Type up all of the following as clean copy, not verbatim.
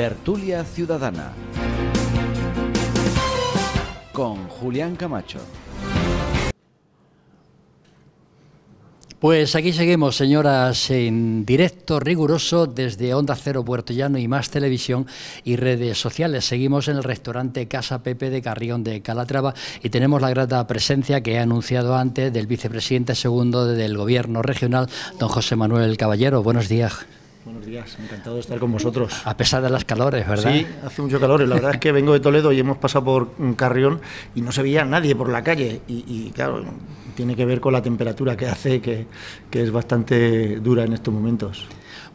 Tertulia Ciudadana con Julián Camacho. Pues aquí seguimos, señoras, en directo riguroso desde Onda Cero Puerto Llano y Más Televisión y redes sociales. Seguimos en el restaurante Casa Pepe de Carrión de Calatrava y tenemos la grata presencia que he anunciado antes del vicepresidente segundo del Gobierno regional, don José Manuel Caballero. Buenos días. Buenos días, encantado de estar con vosotros. A pesar de las calores, ¿verdad? Sí, hace mucho calor. La verdad es que vengo de Toledo y hemos pasado por Carrión y no se veía nadie por la calle. Y claro, tiene que ver con la temperatura que hace, que es bastante dura en estos momentos.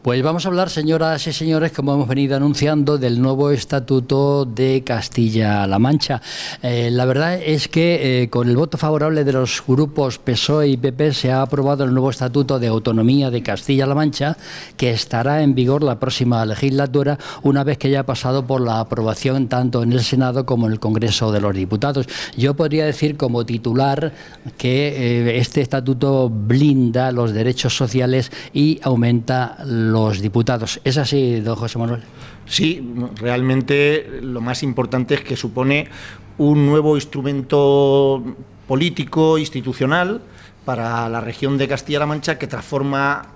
Pues vamos a hablar, señoras y señores, como hemos venido anunciando, del nuevo Estatuto de Castilla-La Mancha. La verdad es que con el voto favorable de los grupos PSOE y PP se ha aprobado el nuevo Estatuto de Autonomía de Castilla-La Mancha, que estará en vigor la próxima legislatura, una vez que haya pasado por la aprobación tanto en el Senado como en el Congreso de los Diputados. Yo podría decir como titular que este Estatuto blinda los derechos sociales y aumenta los diputados. ¿Es así, don José Manuel? Sí, realmente lo más importante es que supone un nuevo instrumento político, institucional, para la región de Castilla-La Mancha, que transforma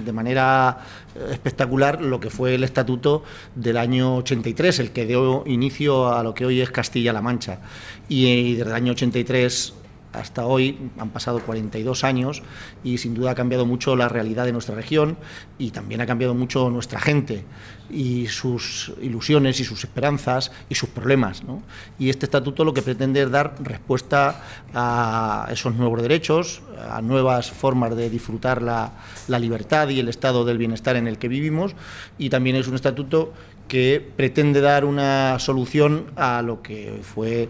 de manera espectacular lo que fue el Estatuto del año 83, el que dio inicio a lo que hoy es Castilla-La Mancha. Y desde el año 83 hasta hoy han pasado 42 años y sin duda ha cambiado mucho la realidad de nuestra región y también ha cambiado mucho nuestra gente y sus ilusiones y sus esperanzas y sus problemas, ¿no? Y este estatuto lo que pretende es dar respuesta a esos nuevos derechos, a nuevas formas de disfrutar la libertad y el estado del bienestar en el que vivimos, y también es un estatuto que pretende dar una solución a lo que fue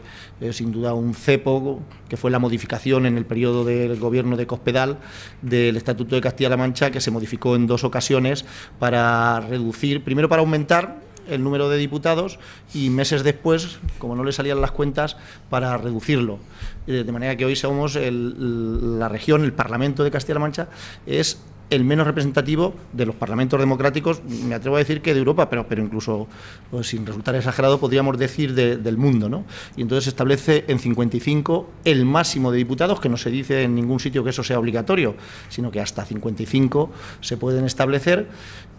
sin duda un cepo, que fue la modificación en el periodo del gobierno de Cospedal del Estatuto de Castilla-La Mancha, que se modificó en dos ocasiones para reducir, primero para aumentar el número de diputados y meses después, como no le salían las cuentas, para reducirlo. De manera que hoy somos la región, el Parlamento de Castilla-La Mancha es el menos representativo de los parlamentos democráticos, me atrevo a decir que de Europa, pero incluso, pues, sin resultar exagerado, podríamos decir del mundo, ¿no? Y entonces se establece en 55 el máximo de diputados, que no se dice en ningún sitio que eso sea obligatorio, sino que hasta 55 se pueden establecer,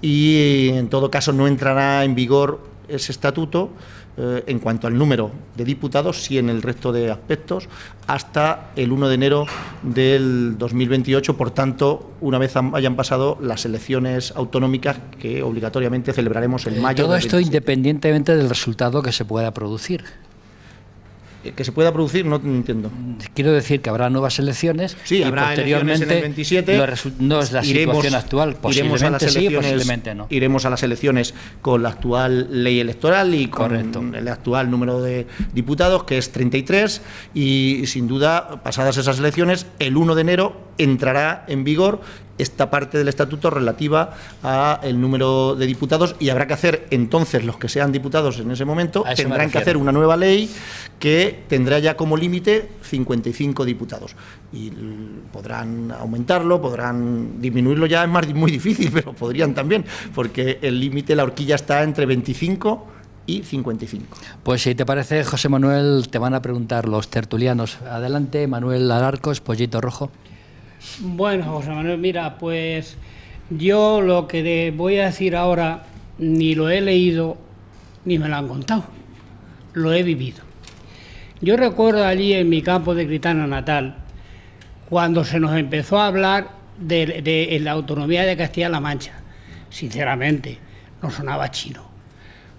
y en todo caso no entrará en vigor ese estatuto en cuanto al número de diputados, sí en el resto de aspectos, hasta el 1 de enero del 2028, por tanto, una vez hayan pasado las elecciones autonómicas que obligatoriamente celebraremos en mayo. Todo esto independientemente del resultado que se pueda producir. Que se pueda producir, no entiendo. Quiero decir que habrá nuevas elecciones, sí, y habrá posteriormente elecciones en el 27, no es la situación actual, posiblemente sí, posiblemente no. Iremos a las elecciones con la actual ley electoral y con Correcto. el actual número de diputados, que es 33, y sin duda, pasadas esas elecciones, el 1 de enero entrará en vigor esta parte del estatuto relativa a el número de diputados, y habrá que hacer entonces, los que sean diputados en ese momento tendrán que hacer una nueva ley que tendrá ya como límite 55 diputados, y podrán aumentarlo, podrán disminuirlo, ya es muy difícil, pero podrían también, porque el límite, la horquilla está entre 25 y 55. Pues si te parece, José Manuel, te van a preguntar los tertulianos. Adelante, Manuel Alarcos, Pollito Rojo. Bueno, José Manuel, mira, pues yo lo que voy a decir ahora ni lo he leído ni me lo han contado, lo he vivido. Yo recuerdo allí en mi campo de Gritana natal, cuando se nos empezó a hablar de la autonomía de Castilla-La Mancha. Sinceramente, nos sonaba chino,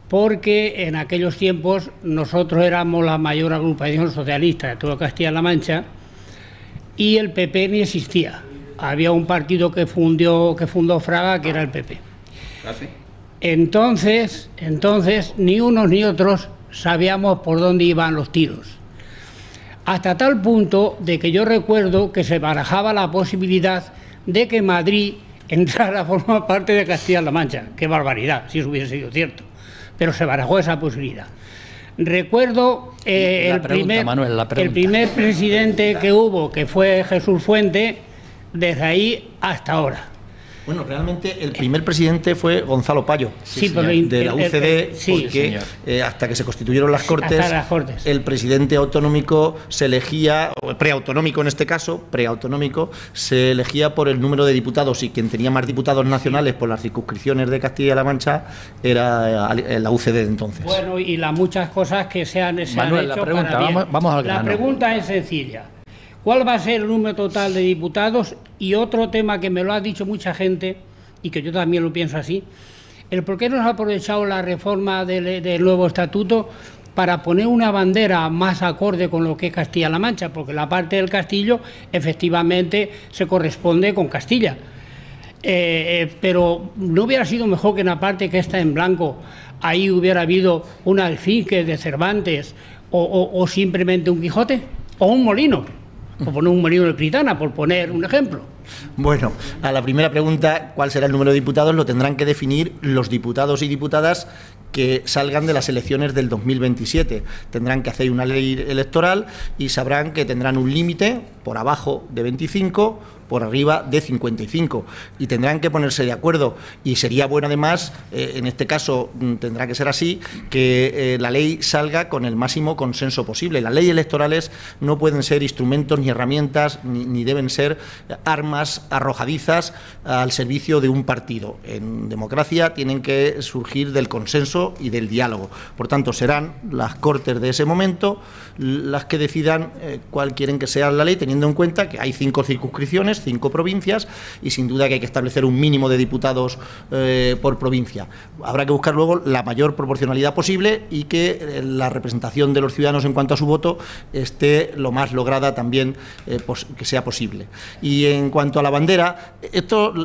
porque en aquellos tiempos nosotros éramos la mayor agrupación socialista de toda Castilla-La Mancha, y el PP ni existía. Había un partido que fundó Fraga, que era el PP. ¿Ah, sí? Entonces, ni unos ni otros sabíamos por dónde iban los tiros. Hasta tal punto de que yo recuerdo que se barajaba la posibilidad de que Madrid entrara a formar parte de Castilla-La Mancha. Qué barbaridad, si eso hubiese sido cierto. Pero se barajó esa posibilidad. Recuerdo el primer presidente que hubo, que fue Jesús Fuente, desde ahí hasta ahora. Bueno, realmente el primer presidente fue Gonzalo Payo, Sí, de la UCD, porque hasta que se constituyeron las Cortes, el presidente autonómico se elegía, o preautonómico en este caso, preautonómico, se elegía por el número de diputados, y quien tenía más diputados nacionales por las circunscripciones de Castilla-La Mancha era la UCD de entonces. Bueno, y las muchas cosas que se han hecho Manuel, la pregunta, vamos al grano. La pregunta es sencilla. ¿Cuál va a ser el número total de diputados? Y otro tema que me lo ha dicho mucha gente, y que yo también lo pienso así, el por qué no se ha aprovechado la reforma del nuevo estatuto para poner una bandera más acorde con lo que es Castilla-La Mancha, porque la parte del Castillo efectivamente se corresponde con Castilla. Pero ¿no hubiera sido mejor que en la parte que está en blanco, ahí hubiera habido un alfique de Cervantes o simplemente un Quijote o un molino? Por poner un molino de Critana, por poner un ejemplo. Bueno, a la primera pregunta, ¿cuál será el número de diputados?, lo tendrán que definir los diputados y diputadas que salgan de las elecciones del 2027. Tendrán que hacer una ley electoral y sabrán que tendrán un límite por abajo de 25, por arriba de 55, y tendrán que ponerse de acuerdo. Y sería bueno, además, en este caso tendrá que ser así, que la ley salga con el máximo consenso posible. Las leyes electorales no pueden ser instrumentos ni herramientas, ni deben ser armas arrojadizas al servicio de un partido. En democracia tienen que surgir del consenso y del diálogo. Por tanto, serán las Cortes de ese momento las que decidan cuál quieren que sea la ley, teniendo en cuenta que hay 5 circunscripciones, 5 provincias, y sin duda que hay que establecer un mínimo de diputados por provincia. Habrá que buscar luego la mayor proporcionalidad posible y que la representación de los ciudadanos en cuanto a su voto esté lo más lograda también que sea posible. Y en cuanto a la bandera,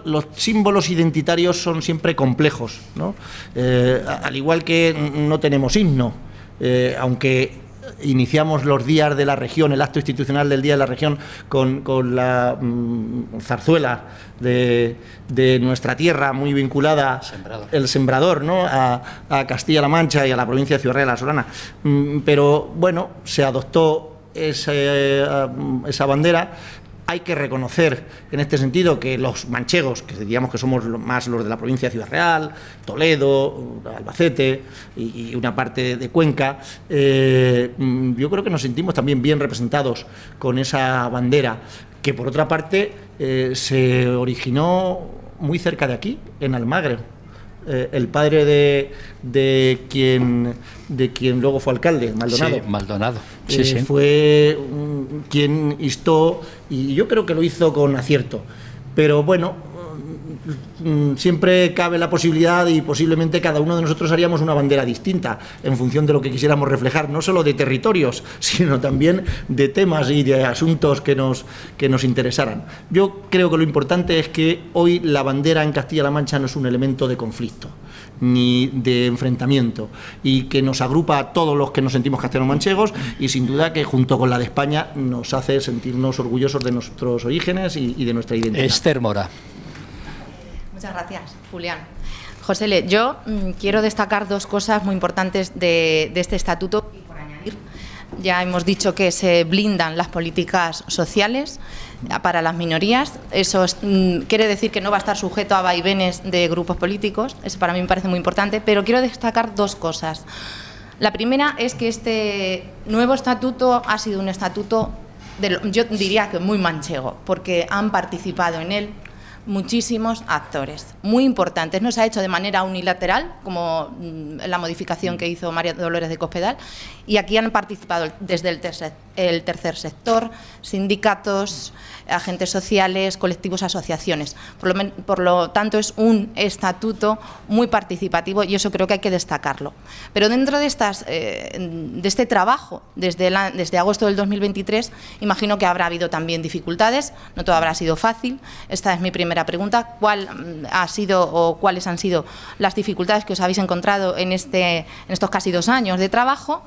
los símbolos identitarios son siempre complejos, ¿no? Al igual que no tenemos himno, aunque iniciamos los días de la región, el acto institucional del Día de la Región con la zarzuela de nuestra tierra, muy vinculada, el Sembrador, ¿no?, a Castilla-La Mancha y a la provincia de Ciudad Real, la Solana. Pero bueno, se adoptó esa bandera. Hay que reconocer en este sentido que los manchegos, que diríamos que somos más los de la provincia de Ciudad Real, Toledo, Albacete y una parte de Cuenca, yo creo que nos sentimos también bien representados con esa bandera, que por otra parte se originó muy cerca de aquí, en Almagro. El padre de quien luego fue alcalde, Maldonado. Sí, Maldonado. Sí, sí. Fue quien instó, y yo creo que lo hizo con acierto. Pero bueno, siempre cabe la posibilidad, y posiblemente cada uno de nosotros haríamos una bandera distinta en función de lo que quisiéramos reflejar, no solo de territorios, sino también de temas y de asuntos que nos interesaran. Yo creo que lo importante es que hoy la bandera en Castilla-La Mancha no es un elemento de conflicto ni de enfrentamiento, y que nos agrupa a todos los que nos sentimos castellano-manchegos, y sin duda que junto con la de España nos hace sentirnos orgullosos de nuestros orígenes y de nuestra identidad. Esther Mora. Muchas gracias, Julián. José, yo quiero destacar 2 cosas muy importantes de este estatuto, y por añadir, ya hemos dicho que se blindan las políticas sociales para las minorías. Eso quiere decir que no va a estar sujeto a vaivenes de grupos políticos. Eso para mí me parece muy importante, pero quiero destacar 2 cosas. La primera es que este nuevo estatuto ha sido un estatuto, yo diría que muy manchego, porque han participado en él muchísimos actores muy importantes. No se ha hecho de manera unilateral, como la modificación que hizo María Dolores de Cospedal, y aquí han participado desde el tercer sector, sindicatos, agentes sociales, colectivos, asociaciones. Por lo tanto, es un estatuto muy participativo, y eso creo que hay que destacarlo. Pero dentro de este trabajo, desde agosto del 2023, imagino que habrá habido también dificultades, no todo habrá sido fácil. Esta es mi primera pregunta: ¿cuál ha sido o cuáles han sido las dificultades que os habéis encontrado en estos casi 2 años de trabajo?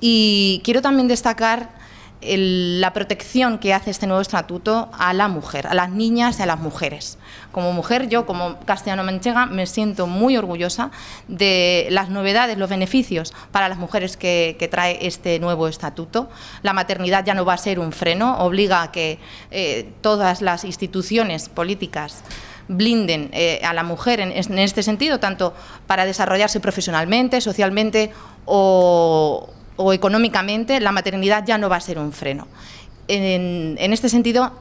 Y quiero también destacar la protección que hace este nuevo estatuto a la mujer, a las niñas y a las mujeres. Como mujer, yo como castellano-manchega me siento muy orgullosa de las novedades, los beneficios para las mujeres que trae este nuevo estatuto. La maternidad ya no va a ser un freno, obliga a que todas las instituciones políticas blinden a la mujer en este sentido, tanto para desarrollarse profesionalmente, socialmente o económicamente, la maternidad ya no va a ser un freno. En este sentido,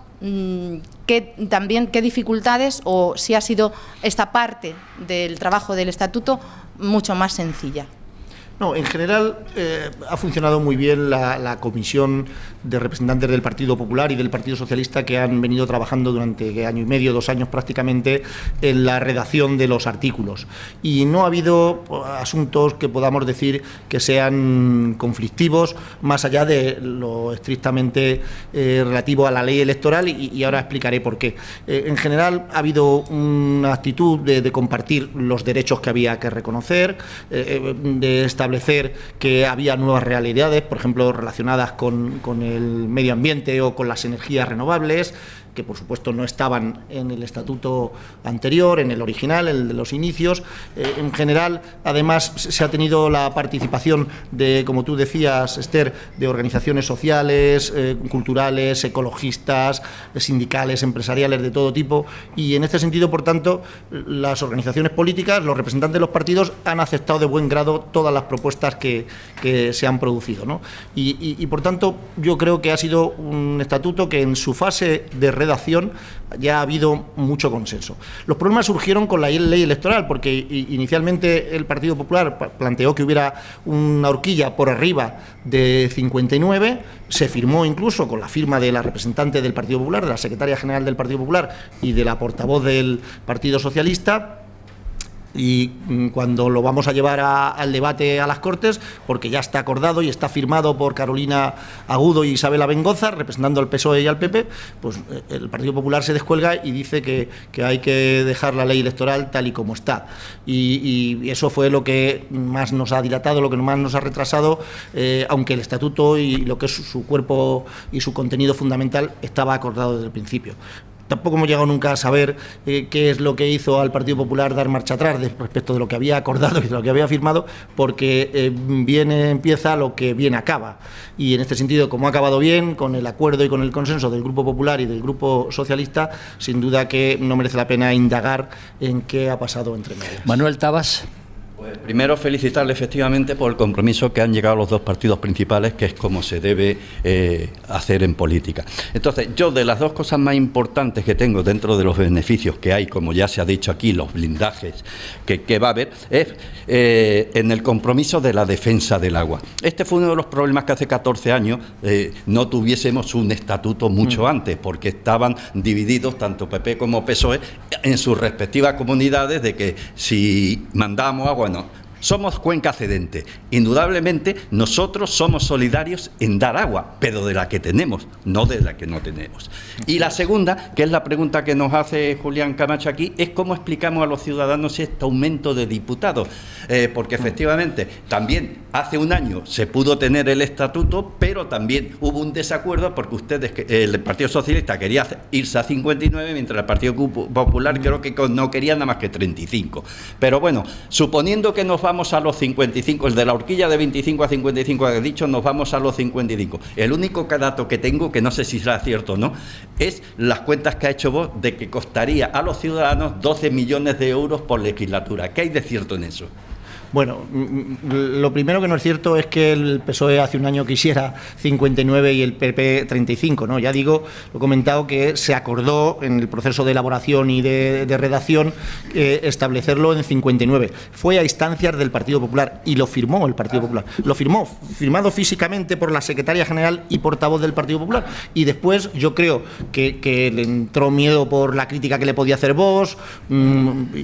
¿qué dificultades, o si ha sido esta parte del trabajo del estatuto mucho más sencilla? No, en general ha funcionado muy bien la comisión de representantes del Partido Popular y del Partido Socialista, que han venido trabajando durante año y medio, 2 años prácticamente, en la redacción de los artículos. Y no ha habido asuntos que podamos decir que sean conflictivos, más allá de lo estrictamente relativo a la ley electoral, y ahora explicaré por qué. En general ha habido una actitud de compartir los derechos que había que reconocer, de establecer que había nuevas realidades, por ejemplo, relacionadas con el medio ambiente o con las energías renovables, que por supuesto no estaban en el estatuto anterior, en el original, el de los inicios. En general, además, se ha tenido la participación de, como tú decías, Esther, de organizaciones sociales, culturales, ecologistas, sindicales, empresariales, de todo tipo, y en este sentido, por tanto, las organizaciones políticas, los representantes de los partidos, han aceptado de buen grado todas las propuestas que se han producido, ¿no? Y por tanto, yo creo que ha sido un estatuto que en su fase de redacción ya ha habido mucho consenso. Los problemas surgieron con la ley electoral, porque inicialmente el Partido Popular planteó que hubiera una horquilla por arriba de 59, se firmó incluso con la firma de la representante del Partido Popular, de la secretaria general del Partido Popular y de la portavoz del Partido Socialista. Y cuando lo vamos a llevar al debate a las Cortes, porque ya está acordado y está firmado por Carolina Agudo y Isabel Abengoza, representando al PSOE y al PP, pues el Partido Popular se descuelga y dice que hay que dejar la ley electoral tal y como está. Y eso fue lo que más nos ha dilatado, lo que más nos ha retrasado, aunque el estatuto y lo que es su cuerpo y su contenido fundamental estaba acordado desde el principio. Tampoco hemos llegado nunca a saber qué es lo que hizo al Partido Popular dar marcha atrás respecto de lo que había acordado y de lo que había firmado, porque bien empieza lo que bien acaba. Y en este sentido, como ha acabado bien, con el acuerdo y con el consenso del Grupo Popular y del Grupo Socialista, sin duda que no merece la pena indagar en qué ha pasado entre medias. Manuel Tabas. Pues primero felicitarle efectivamente por el compromiso que han llegado los dos partidos principales, que es como se debe hacer en política. Entonces, yo de las dos cosas más importantes que tengo dentro de los beneficios que hay, como ya se ha dicho aquí, los blindajes que va a haber, es en el compromiso de la defensa del agua. Este fue uno de los problemas que hace 14 años no tuviésemos un estatuto mucho antes, porque estaban divididos tanto PP como PSOE en sus respectivas comunidades, de que si mandamos agua, no. Somos cuenca cedente. Indudablemente nosotros somos solidarios en dar agua, pero de la que tenemos, no de la que no tenemos. Y la segunda, que es la pregunta que nos hace Julián Camacho aquí, es cómo explicamos a los ciudadanos este aumento de diputados. Porque efectivamente también hace un año se pudo tener el estatuto, pero también hubo un desacuerdo porque el Partido Socialista quería irse a 59, mientras el Partido Popular creo que no quería nada más que 35. Pero bueno, suponiendo que nos vamos a los 55, el de la horquilla de 25 a 55 ha dicho, nos vamos a los 55. El único dato que tengo, que no sé si será cierto o no, es las cuentas que ha hecho vos de que costaría a los ciudadanos 12 millones de euros por legislatura. ¿Qué hay de cierto en eso? Bueno, lo primero que no es cierto es que el PSOE hace un año quisiera 59 y el PP 35, ¿no? Ya digo, lo he comentado, que se acordó en el proceso de elaboración y de redacción establecerlo en 59. Fue a instancias del Partido Popular y lo firmó el Partido Popular. Lo firmó, firmado físicamente por la secretaria general y portavoz del Partido Popular. Y después yo creo que le entró miedo por la crítica que le podía hacer Vox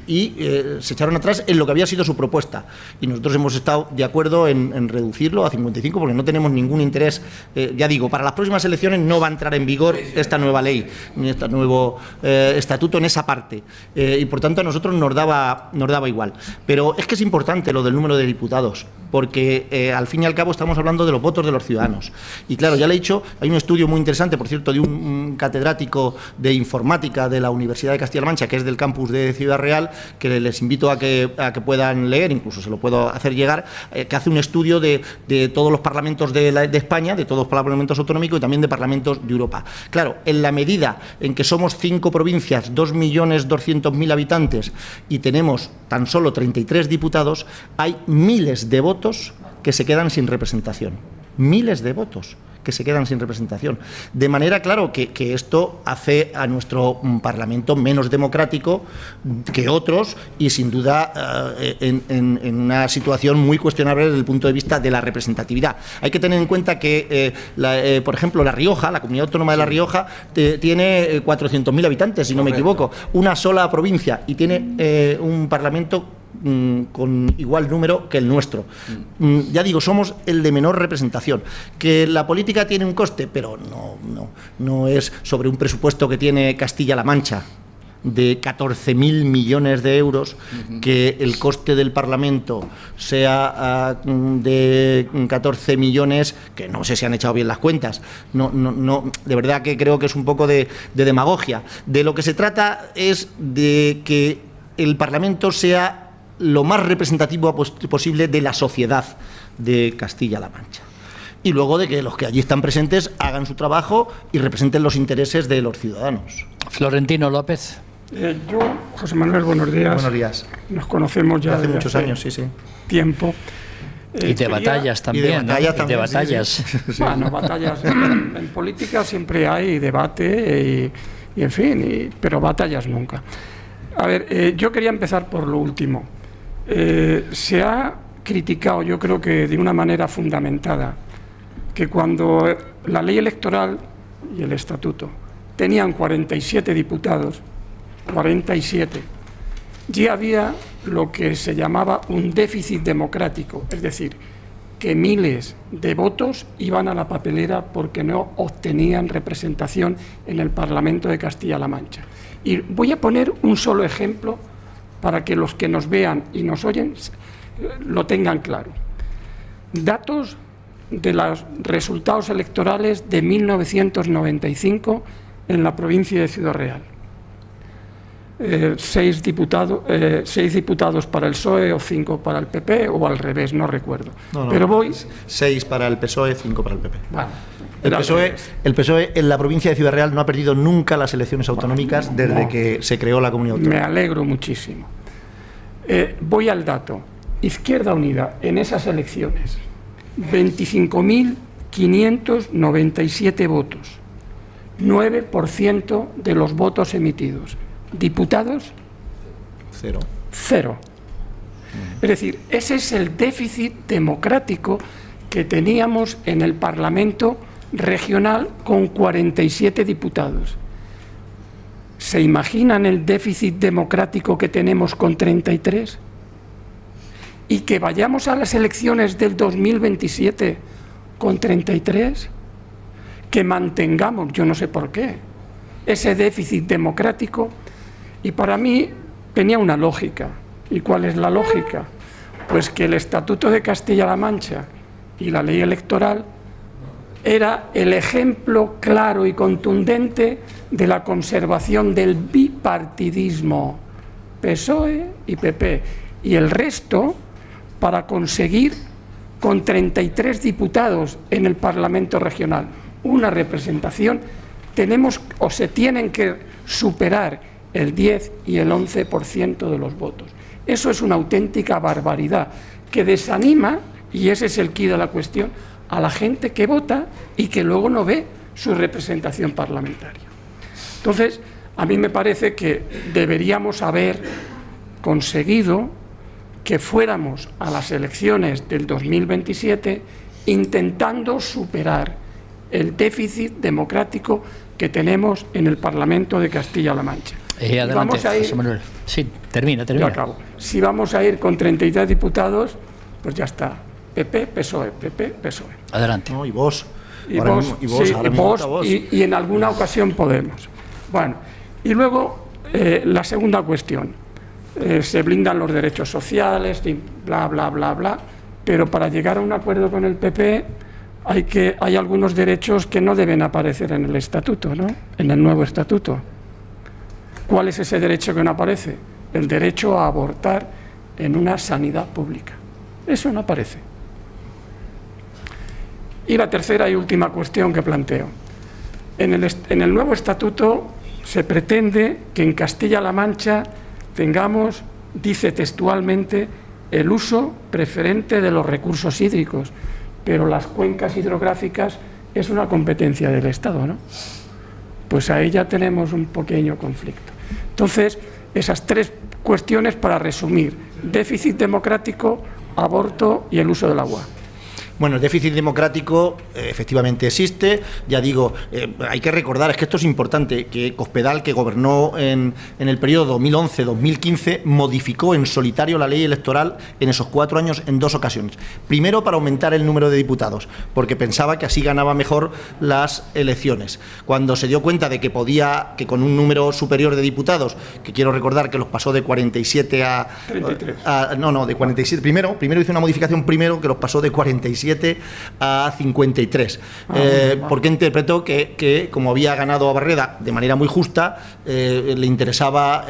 y se echaron atrás en lo que había sido su propuesta. Y nosotros hemos estado de acuerdo en reducirlo a 55 porque no tenemos ningún interés. Ya digo, para las próximas elecciones no va a entrar en vigor esta nueva ley, ni este nuevo estatuto en esa parte. Y por tanto a nosotros nos daba igual. Pero es que es importante lo del número de diputados, porque al fin y al cabo estamos hablando de los votos de los ciudadanos. Y claro, ya le he dicho, hay un estudio muy interesante, por cierto, de un catedrático de informática de la Universidad de Castilla-La Mancha, que es del campus de Ciudad Real, que les invito a que puedan leer, incluso se lo puedo hacer llegar, que hace un estudio de todos los parlamentos de España, de todos los parlamentos autonómicos y también de parlamentos de Europa. Claro, en la medida en que somos 5 provincias, 2.200.000 habitantes y tenemos tan solo 33 diputados, hay miles de votos que se quedan sin representación. Miles de votos que se quedan sin representación. De manera, claro, que esto hace a nuestro Parlamento menos democrático que otros y, sin duda, en una situación muy cuestionable desde el punto de vista de la representatividad. Hay que tener en cuenta que, por ejemplo, La Rioja, la Comunidad Autónoma de La Rioja, tiene 400.000 habitantes, si no me equivoco, una sola provincia, y tiene un Parlamento con igual número que el nuestro. Ya digo, somos el de menor representación. Que la política tiene un coste, pero no es sobre un presupuesto que tiene Castilla-La Mancha de 14.000 millones de euros, que el coste del Parlamento sea de 14 millones, que no sé si han echado bien las cuentas. No, de verdad que creo que es un poco de demagogia. De lo que se trata es de que el Parlamento sea lo más representativo posible de la sociedad de Castilla-La Mancha. Y luego de que los que allí están presentes hagan su trabajo y representen los intereses de los ciudadanos. Florentino López. Yo, José Manuel, buenos días. Buenos días. Nos conocemos ya hace muchos años, sí. Tiempo. Y de batallas también. Y de batallas, ¿no? también, de batallas. Sí. Bueno, batallas. En política siempre hay debate y en fin, pero batallas nunca. A ver, yo quería empezar por lo último. Se ha criticado, yo creo que de una manera fundamentada, que cuando la ley electoral y el estatuto tenían 47 diputados, 47, ya había lo que se llamaba un déficit democrático, es decir, que miles de votos iban a la papelera porque no obtenían representación en el Parlamento de Castilla-La Mancha. Y voy a poner un solo ejemplo para que los que nos vean y nos oyen lo tengan claro. Datos de los resultados electorales de 1995 en la provincia de Ciudad Real. 6 diputados para el PSOE o 5 para el PP, o al revés, no recuerdo. Pero voy... 6 para el PSOE, 5 para el PP. Bueno, el PSOE en la provincia de Ciudad Real no ha perdido nunca las elecciones autonómicas desde que se creó la comunidad autónoma. Me alegro muchísimo. Voy al dato. Izquierda Unida, en esas elecciones, 25.597 votos, 9% de los votos emitidos. Diputados, 0. Es decir, ese es el déficit democrático que teníamos en el Parlamento regional con 47 diputados. ¿Se imaginan el déficit democrático que tenemos con 33? Y que vayamos a las elecciones del 2027 con 33, que mantengamos, yo no sé por qué, ese déficit democrático. Y para mí tenía una lógica. ¿Y cuál es la lógica? Pues que el Estatuto de Castilla-La Mancha y la ley electoral era el ejemplo claro y contundente de la conservación del bipartidismo, PSOE y PP, y el resto para conseguir con 33 diputados en el Parlamento regional una representación, tenemos o se tienen que superar el 10 y el 11% de los votos. Eso es una auténtica barbaridad que desanima, y ese es el quid de la cuestión, a la gente que vota y que luego no ve su representación parlamentaria. Entonces, a mí me parece que deberíamos haber conseguido que fuéramos a las elecciones del 2027 intentando superar el déficit democrático que tenemos en el Parlamento de Castilla-La Mancha. Adelante, vamos a ir, José Manuel. Sí, termina. Ya acabo. Si vamos a ir con 33 diputados, pues ya está. PP, PSOE, PP, PSOE. Adelante. No, y vos. Y en alguna ocasión Podemos. Bueno, y luego la segunda cuestión. Se blindan los derechos sociales, bla, bla, bla, bla, pero para llegar a un acuerdo con el PP hay algunos derechos que no deben aparecer en el estatuto, ¿no? En el nuevo estatuto. ¿Cuál es ese derecho que no aparece? El derecho a abortar en una sanidad pública. Eso no aparece. Y la tercera y última cuestión que planteo. En el nuevo estatuto se pretende que en Castilla-La Mancha tengamos, dice textualmente, el uso preferente de los recursos hídricos, pero las cuencas hidrográficas es una competencia del Estado, ¿no? Pues ahí ya tenemos un pequeño conflicto. Entonces, esas tres cuestiones para resumir: déficit democrático, aborto y el uso del agua. Bueno, el déficit democrático efectivamente existe. Ya digo, hay que recordar, es que esto es importante, que Cospedal, que gobernó en el periodo 2011-2015, modificó en solitario la ley electoral en esos 4 años en 2 ocasiones. Primero, para aumentar el número de diputados, porque pensaba que así ganaba mejor las elecciones. Cuando se dio cuenta de que podía, que con un número superior de diputados, que quiero recordar que los pasó de 47 a... 33. De 47. Primero hizo una modificación que los pasó de 47 a 53, porque interpretó que como había ganado a Barreda de manera muy justa, le interesaba,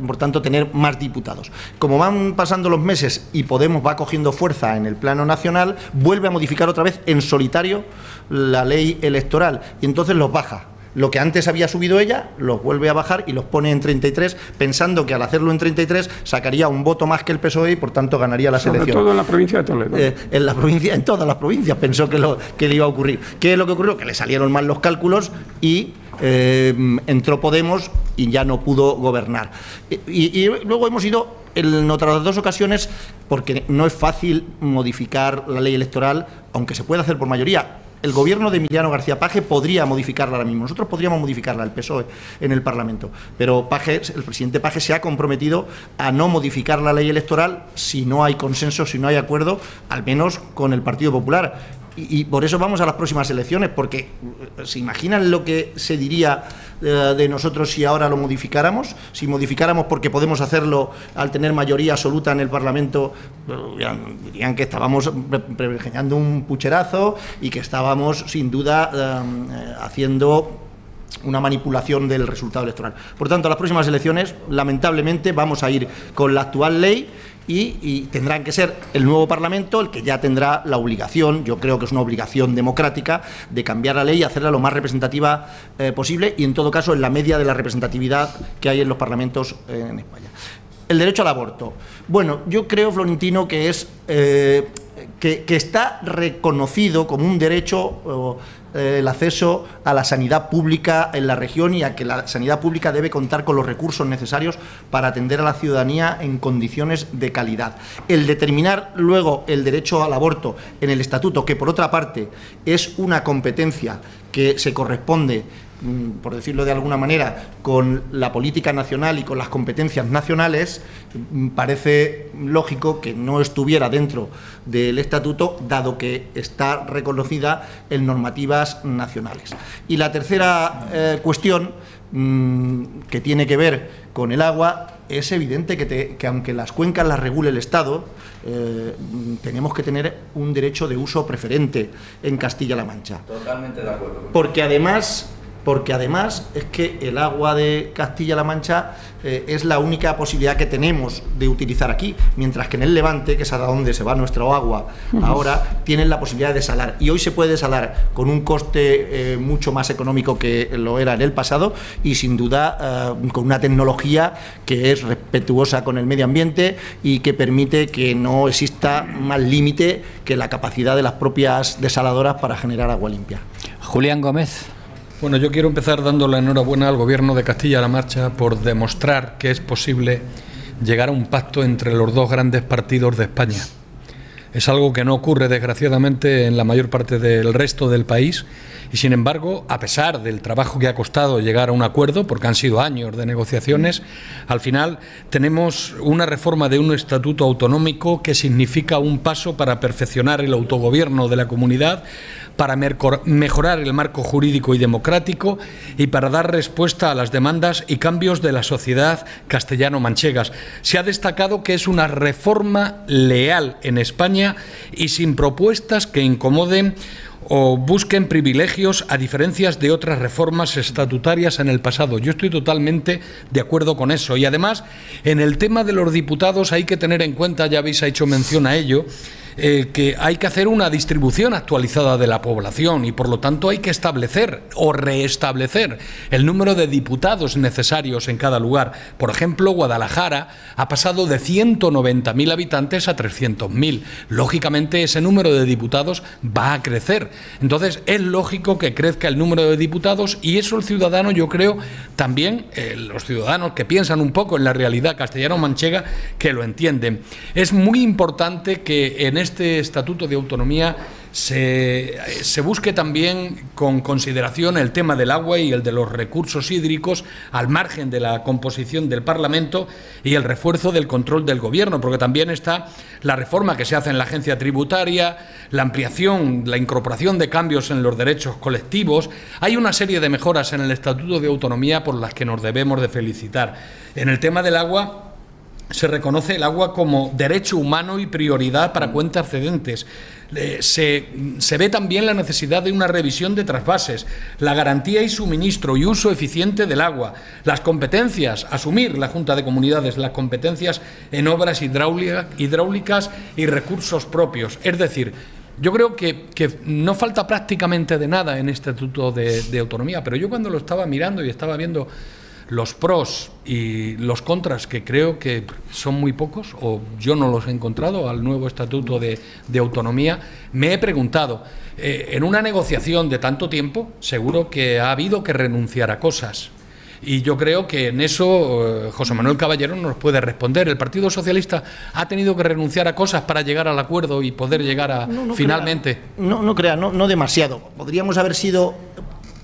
por tanto, tener más diputados. Como van pasando los meses y Podemos va cogiendo fuerza en el plano nacional, vuelve a modificar otra vez en solitario la ley electoral y entonces los baja. Lo que antes había subido ella, los vuelve a bajar y los pone en 33, pensando que al hacerlo en 33 sacaría un voto más que el PSOE y por tanto ganaría las elecciones. Sobre todo en la provincia de Toledo. En todas las provincias pensó que le iba a ocurrir. ¿Qué es lo que ocurrió? Que le salieron mal los cálculos y entró Podemos y ya no pudo gobernar. Y luego hemos ido en otras 2 ocasiones, porque no es fácil modificar la ley electoral, aunque se puede hacer por mayoría. El gobierno de Emiliano García Paje podría modificarla ahora mismo. Nosotros podríamos modificarla, el PSOE, en el Parlamento. Pero el presidente Paje se ha comprometido a no modificar la ley electoral si no hay consenso, si no hay acuerdo, al menos con el Partido Popular. Y por eso vamos a las próximas elecciones, porque ¿se imaginan lo que se diría de nosotros si ahora lo modificáramos? Si modificáramos porque podemos hacerlo al tener mayoría absoluta en el Parlamento, dirían que estábamos pregeñando un pucherazo y que estábamos sin duda haciendo una manipulación del resultado electoral. Por tanto, a las próximas elecciones, lamentablemente, vamos a ir con la actual ley y tendrán que ser el nuevo Parlamento el que ya tendrá la obligación, yo creo que es una obligación democrática, de cambiar la ley y hacerla lo más representativa posible y, en todo caso, en la media de la representatividad que hay en los parlamentos en España. El derecho al aborto. Bueno, yo creo, Florentino, que es que está reconocido como un derecho el acceso a la sanidad pública en la región y a que la sanidad pública debe contar con los recursos necesarios para atender a la ciudadanía en condiciones de calidad. El determinar luego el derecho al aborto en el estatuto, que por otra parte es una competencia que se corresponde, por decirlo de alguna manera, con la política nacional y con las competencias nacionales, parece lógico que no estuviera dentro del estatuto, dado que está reconocida en normativas nacionales. Y la tercera cuestión, que tiene que ver con el agua, es evidente que aunque las cuencas las regule el Estado, tenemos que tener un derecho de uso preferente en Castilla-La Mancha. Totalmente de acuerdo. Porque además es que el agua de Castilla-La Mancha es la única posibilidad que tenemos de utilizar aquí, mientras que en el Levante, que es a donde se va nuestra agua ahora, tienen la posibilidad de desalar. Y hoy se puede desalar con un coste mucho más económico que lo era en el pasado y, sin duda, con una tecnología que es respetuosa con el medio ambiente y que permite que no exista más límite que la capacidad de las propias desaladoras para generar agua limpia. Julián Gómez. Bueno, yo quiero empezar dando la enhorabuena al Gobierno de Castilla-La Mancha por demostrar que es posible llegar a un pacto entre los 2 grandes partidos de España. Es algo que no ocurre, desgraciadamente, en la mayor parte del resto del país y, sin embargo, a pesar del trabajo que ha costado llegar a un acuerdo, porque han sido años de negociaciones, al final tenemos una reforma de un estatuto autonómico que significa un paso para perfeccionar el autogobierno de la comunidad, para mejorar el marco jurídico y democrático y para dar respuesta a las demandas y cambios de la sociedad castellano-manchegas. Se ha destacado que es una reforma leal en España y sin propuestas que incomoden o busquen privilegios a diferencias de otras reformas estatutarias en el pasado. Yo estoy totalmente de acuerdo con eso. Y además, en el tema de los diputados hay que tener en cuenta, ya habéis hecho mención a ello, que hay que hacer una distribución actualizada de la población y, por lo tanto, hay que establecer o reestablecer el número de diputados necesarios en cada lugar. Por ejemplo, Guadalajara ha pasado de 190.000 habitantes a 300.000. Lógicamente, ese número de diputados va a crecer. Entonces, es lógico que crezca el número de diputados y eso el ciudadano, yo creo, también los ciudadanos que piensan un poco en la realidad castellano-manchega, que lo entienden. Es muy importante que en este Estatuto de Autonomía se busque también con consideración el tema del agua y el de los recursos hídricos al margen de la composición del Parlamento y el refuerzo del control del Gobierno, porque también está la reforma que se hace en la agencia tributaria, la ampliación, la incorporación de cambios en los derechos colectivos. Hay una serie de mejoras en el Estatuto de Autonomía por las que nos debemos de felicitar. En el tema del agua, se reconoce el agua como derecho humano y prioridad para cuentas cedentes. Se ve también la necesidad de una revisión de trasvases, la garantía y suministro y uso eficiente del agua, las competencias, asumir la Junta de Comunidades, las competencias en obras hidráulicas y recursos propios. Es decir, yo creo que no falta prácticamente de nada en este Estatuto de Autonomía, pero yo cuando lo estaba mirando y estaba viendo los pros y los contras, que creo que son muy pocos, o yo no los he encontrado al nuevo Estatuto de Autonomía, me he preguntado, en una negociación de tanto tiempo, seguro que ha habido que renunciar a cosas. Y yo creo que en eso José Manuel Caballero nos puede responder. ¿El Partido Socialista ha tenido que renunciar a cosas para llegar al acuerdo y poder llegar a finalmente? No demasiado.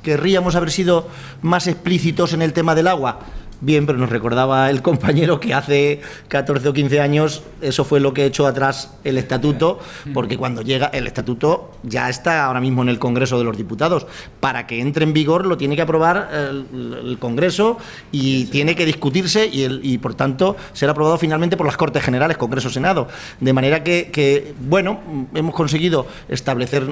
Querríamos haber sido más explícitos en el tema del agua. Bien, pero nos recordaba el compañero que hace 14 o 15 años eso fue lo que echó atrás el Estatuto, porque cuando llega el Estatuto ya está ahora mismo en el Congreso de los Diputados. Para que entre en vigor lo tiene que aprobar el Congreso y tiene que discutirse y por tanto ser aprobado finalmente por las Cortes Generales, Congreso-Senado. De manera que, bueno, hemos conseguido establecer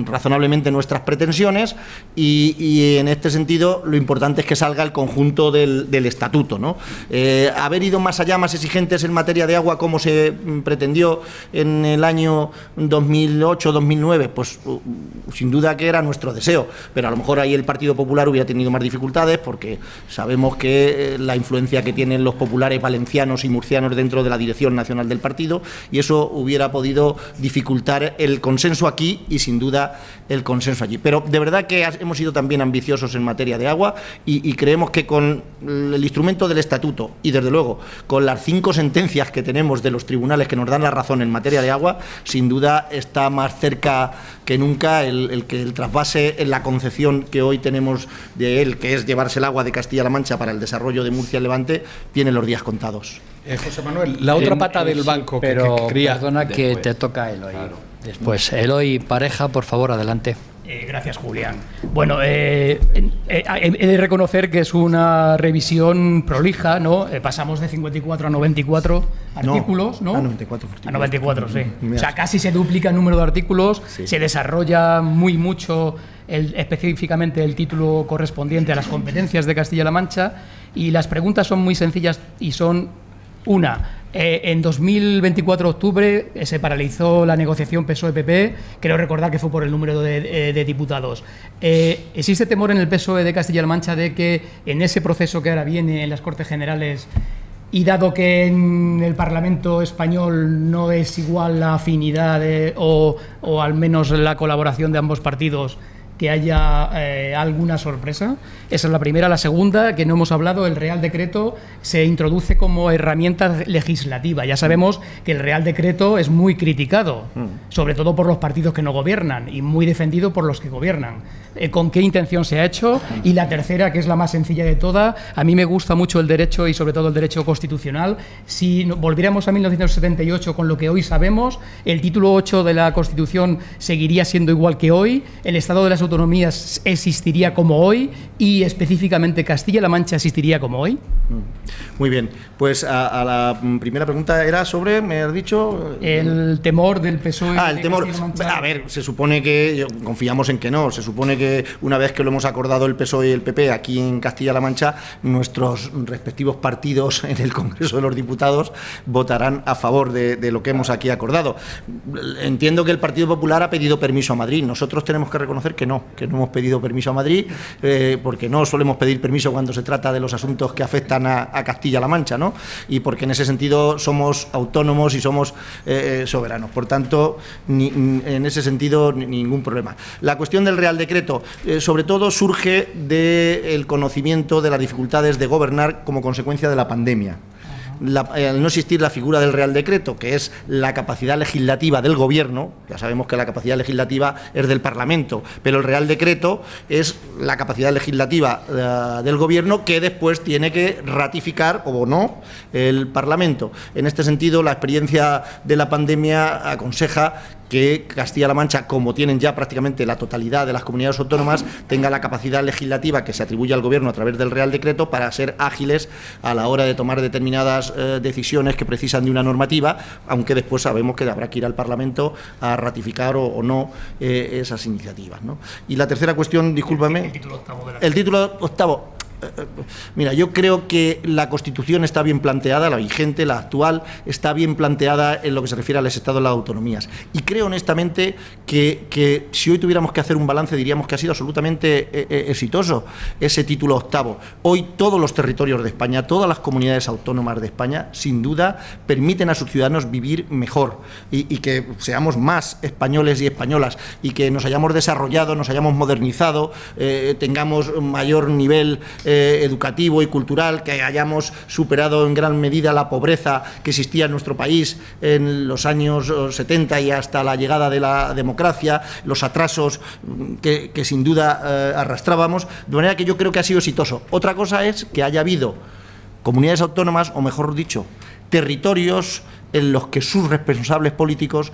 razonablemente nuestras pretensiones y en este sentido lo importante es que salga el conjunto del Estatuto, ¿no? Haber ido más allá, más exigentes en materia de agua, como se pretendió en el año 2008-2009, pues sin duda que era nuestro deseo, pero a lo mejor ahí el Partido Popular hubiera tenido más dificultades, porque sabemos que la influencia que tienen los populares valencianos y murcianos dentro de la dirección nacional del partido, y eso hubiera podido dificultar el consenso aquí y sin duda el consenso allí. Pero de verdad que hemos sido también ambiciosos en materia de agua y creemos que con el instrumento del Estatuto y desde luego con las 5 sentencias que tenemos de los tribunales que nos dan la razón en materia de agua, sin duda está más cerca que nunca el que el trasvase en la concepción que hoy tenemos de él, que es llevarse el agua de Castilla-La Mancha para el desarrollo de Murcia-Levante, tiene los días contados. José Manuel, la otra pata del banco que quería... Perdona, que te toca Eloy. Claro. Después, Eloy Pareja, por favor, adelante. Gracias, Julián. Bueno, he de reconocer que es una revisión prolija, ¿no? Pasamos de 54 a 94 artículos, ¿no? A 94. A 94, sí. O sea, casi se duplica el número de artículos, sí. Se desarrolla mucho específicamente el título correspondiente a las competencias de Castilla-La Mancha, y las preguntas son muy sencillas y son: una, en 2024 de octubre se paralizó la negociación PSOE-PP, creo recordar que fue por el número de diputados. ¿Existe temor en el PSOE de Castilla-La Mancha de que en ese proceso que ahora viene en las Cortes Generales, y dado que en el Parlamento español no es igual la afinidad o al menos la colaboración de ambos partidos, que haya alguna sorpresa? Esa es la primera. La segunda, que no hemos hablado, el Real Decreto se introduce como herramienta legislativa. Ya sabemos que el Real Decreto es muy criticado, sobre todo por los partidos que no gobiernan, y muy defendido por los que gobiernan. ¿Con qué intención se ha hecho? Y la tercera, que es la más sencilla de todas, a mí me gusta mucho el derecho y sobre todo el derecho constitucional. Si volviéramos a 1978 con lo que hoy sabemos, el título 8 de la Constitución seguiría siendo igual que hoy, el estado de las autonomías existiría como hoy y específicamente Castilla-La Mancha existiría como hoy? Muy bien, pues a la primera pregunta era sobre, me has dicho... El temor del PSOE. El temor. A ver, se supone que, confiamos en que no, se supone que una vez que lo hemos acordado el PSOE y el PP aquí en Castilla-La Mancha, nuestros respectivos partidos en el Congreso de los Diputados votarán a favor de lo que hemos aquí acordado. Entiendo que el Partido Popular ha pedido permiso a Madrid. Nosotros tenemos que reconocer que no hemos pedido permiso a Madrid, porque no solemos pedir permiso cuando se trata de los asuntos que afectan a Castilla-La Mancha, ¿no? Y porque en ese sentido somos autónomos y somos soberanos. Por tanto, en ese sentido ningún problema. La cuestión del Real Decreto, sobre todo, surge del conocimiento de las dificultades de gobernar como consecuencia de la pandemia. Al no existir la figura del Real Decreto, que es la capacidad legislativa del Gobierno, ya sabemos que la capacidad legislativa es del Parlamento, pero el Real Decreto es la capacidad legislativa del Gobierno que después tiene que ratificar o no el Parlamento. En este sentido, la experiencia de la pandemia aconseja que Castilla-La Mancha, como tienen ya prácticamente la totalidad de las comunidades autónomas, tenga la capacidad legislativa que se atribuye al Gobierno a través del Real Decreto para ser ágiles a la hora de tomar determinadas decisiones que precisan de una normativa, aunque después sabemos que habrá que ir al Parlamento a ratificar o no esas iniciativas, ¿no? Y la tercera cuestión, discúlpame. El título octavo. El título octavo. Mira, yo creo que la Constitución está bien planteada, la vigente, la actual, está bien planteada en lo que se refiere al Estado de las autonomías. Y creo honestamente que si hoy tuviéramos que hacer un balance diríamos que ha sido absolutamente exitoso ese título octavo. Hoy todos los territorios de España, todas las comunidades autónomas de España, sin duda, permiten a sus ciudadanos vivir mejor y que seamos más españoles y españolas y que nos hayamos desarrollado, nos hayamos modernizado, tengamos mayor nivel educativo y cultural, que hayamos superado en gran medida la pobreza que existía en nuestro país en los años 70 y hasta la llegada de la democracia, los atrasos que sin duda arrastrábamos, de manera que yo creo que ha sido exitoso. Otra cosa es que haya habido comunidades autónomas, o mejor dicho, territorios en los que sus responsables políticos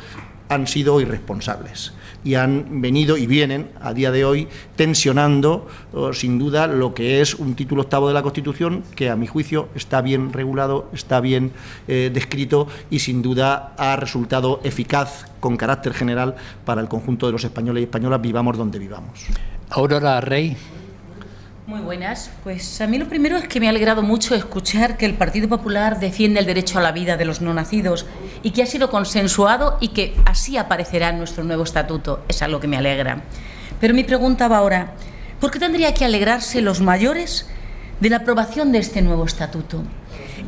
han sido irresponsables y han venido y vienen a día de hoy tensionando sin duda lo que es un título octavo de la Constitución que a mi juicio está bien regulado, está bien descrito y sin duda ha resultado eficaz con carácter general para el conjunto de los españoles y españolas, vivamos donde vivamos. Aurora Rey. Muy buenas. Pues a mí lo primero es que me ha alegrado mucho escuchar que el Partido Popular defiende el derecho a la vida de los no nacidos y que ha sido consensuado y que así aparecerá en nuestro nuevo estatuto. Es algo que me alegra. Pero mi pregunta va ahora, ¿por qué tendría que alegrarse los mayores de la aprobación de este nuevo estatuto?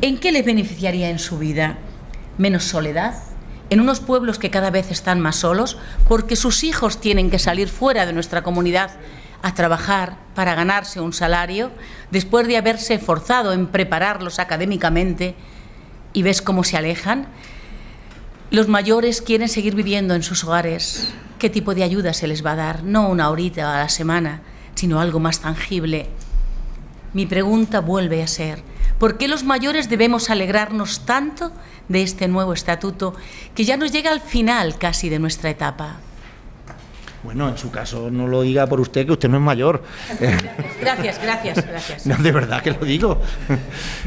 ¿En qué les beneficiaría en su vida? ¿Menos soledad? ¿En unos pueblos que cada vez están más solos porque sus hijos tienen que salir fuera de nuestra comunidad a trabajar para ganarse un salario después de haberse esforzado en prepararlos académicamente y ves cómo se alejan? Los mayores quieren seguir viviendo en sus hogares. ¿Qué tipo de ayuda se les va a dar? No una horita a la semana, sino algo más tangible. Mi pregunta vuelve a ser, ¿por qué los mayores debemos alegrarnos tanto de este nuevo estatuto que ya nos llega al final casi de nuestra etapa? Bueno, en su caso no lo diga por usted, que usted no es mayor. Gracias. No, de verdad que lo digo.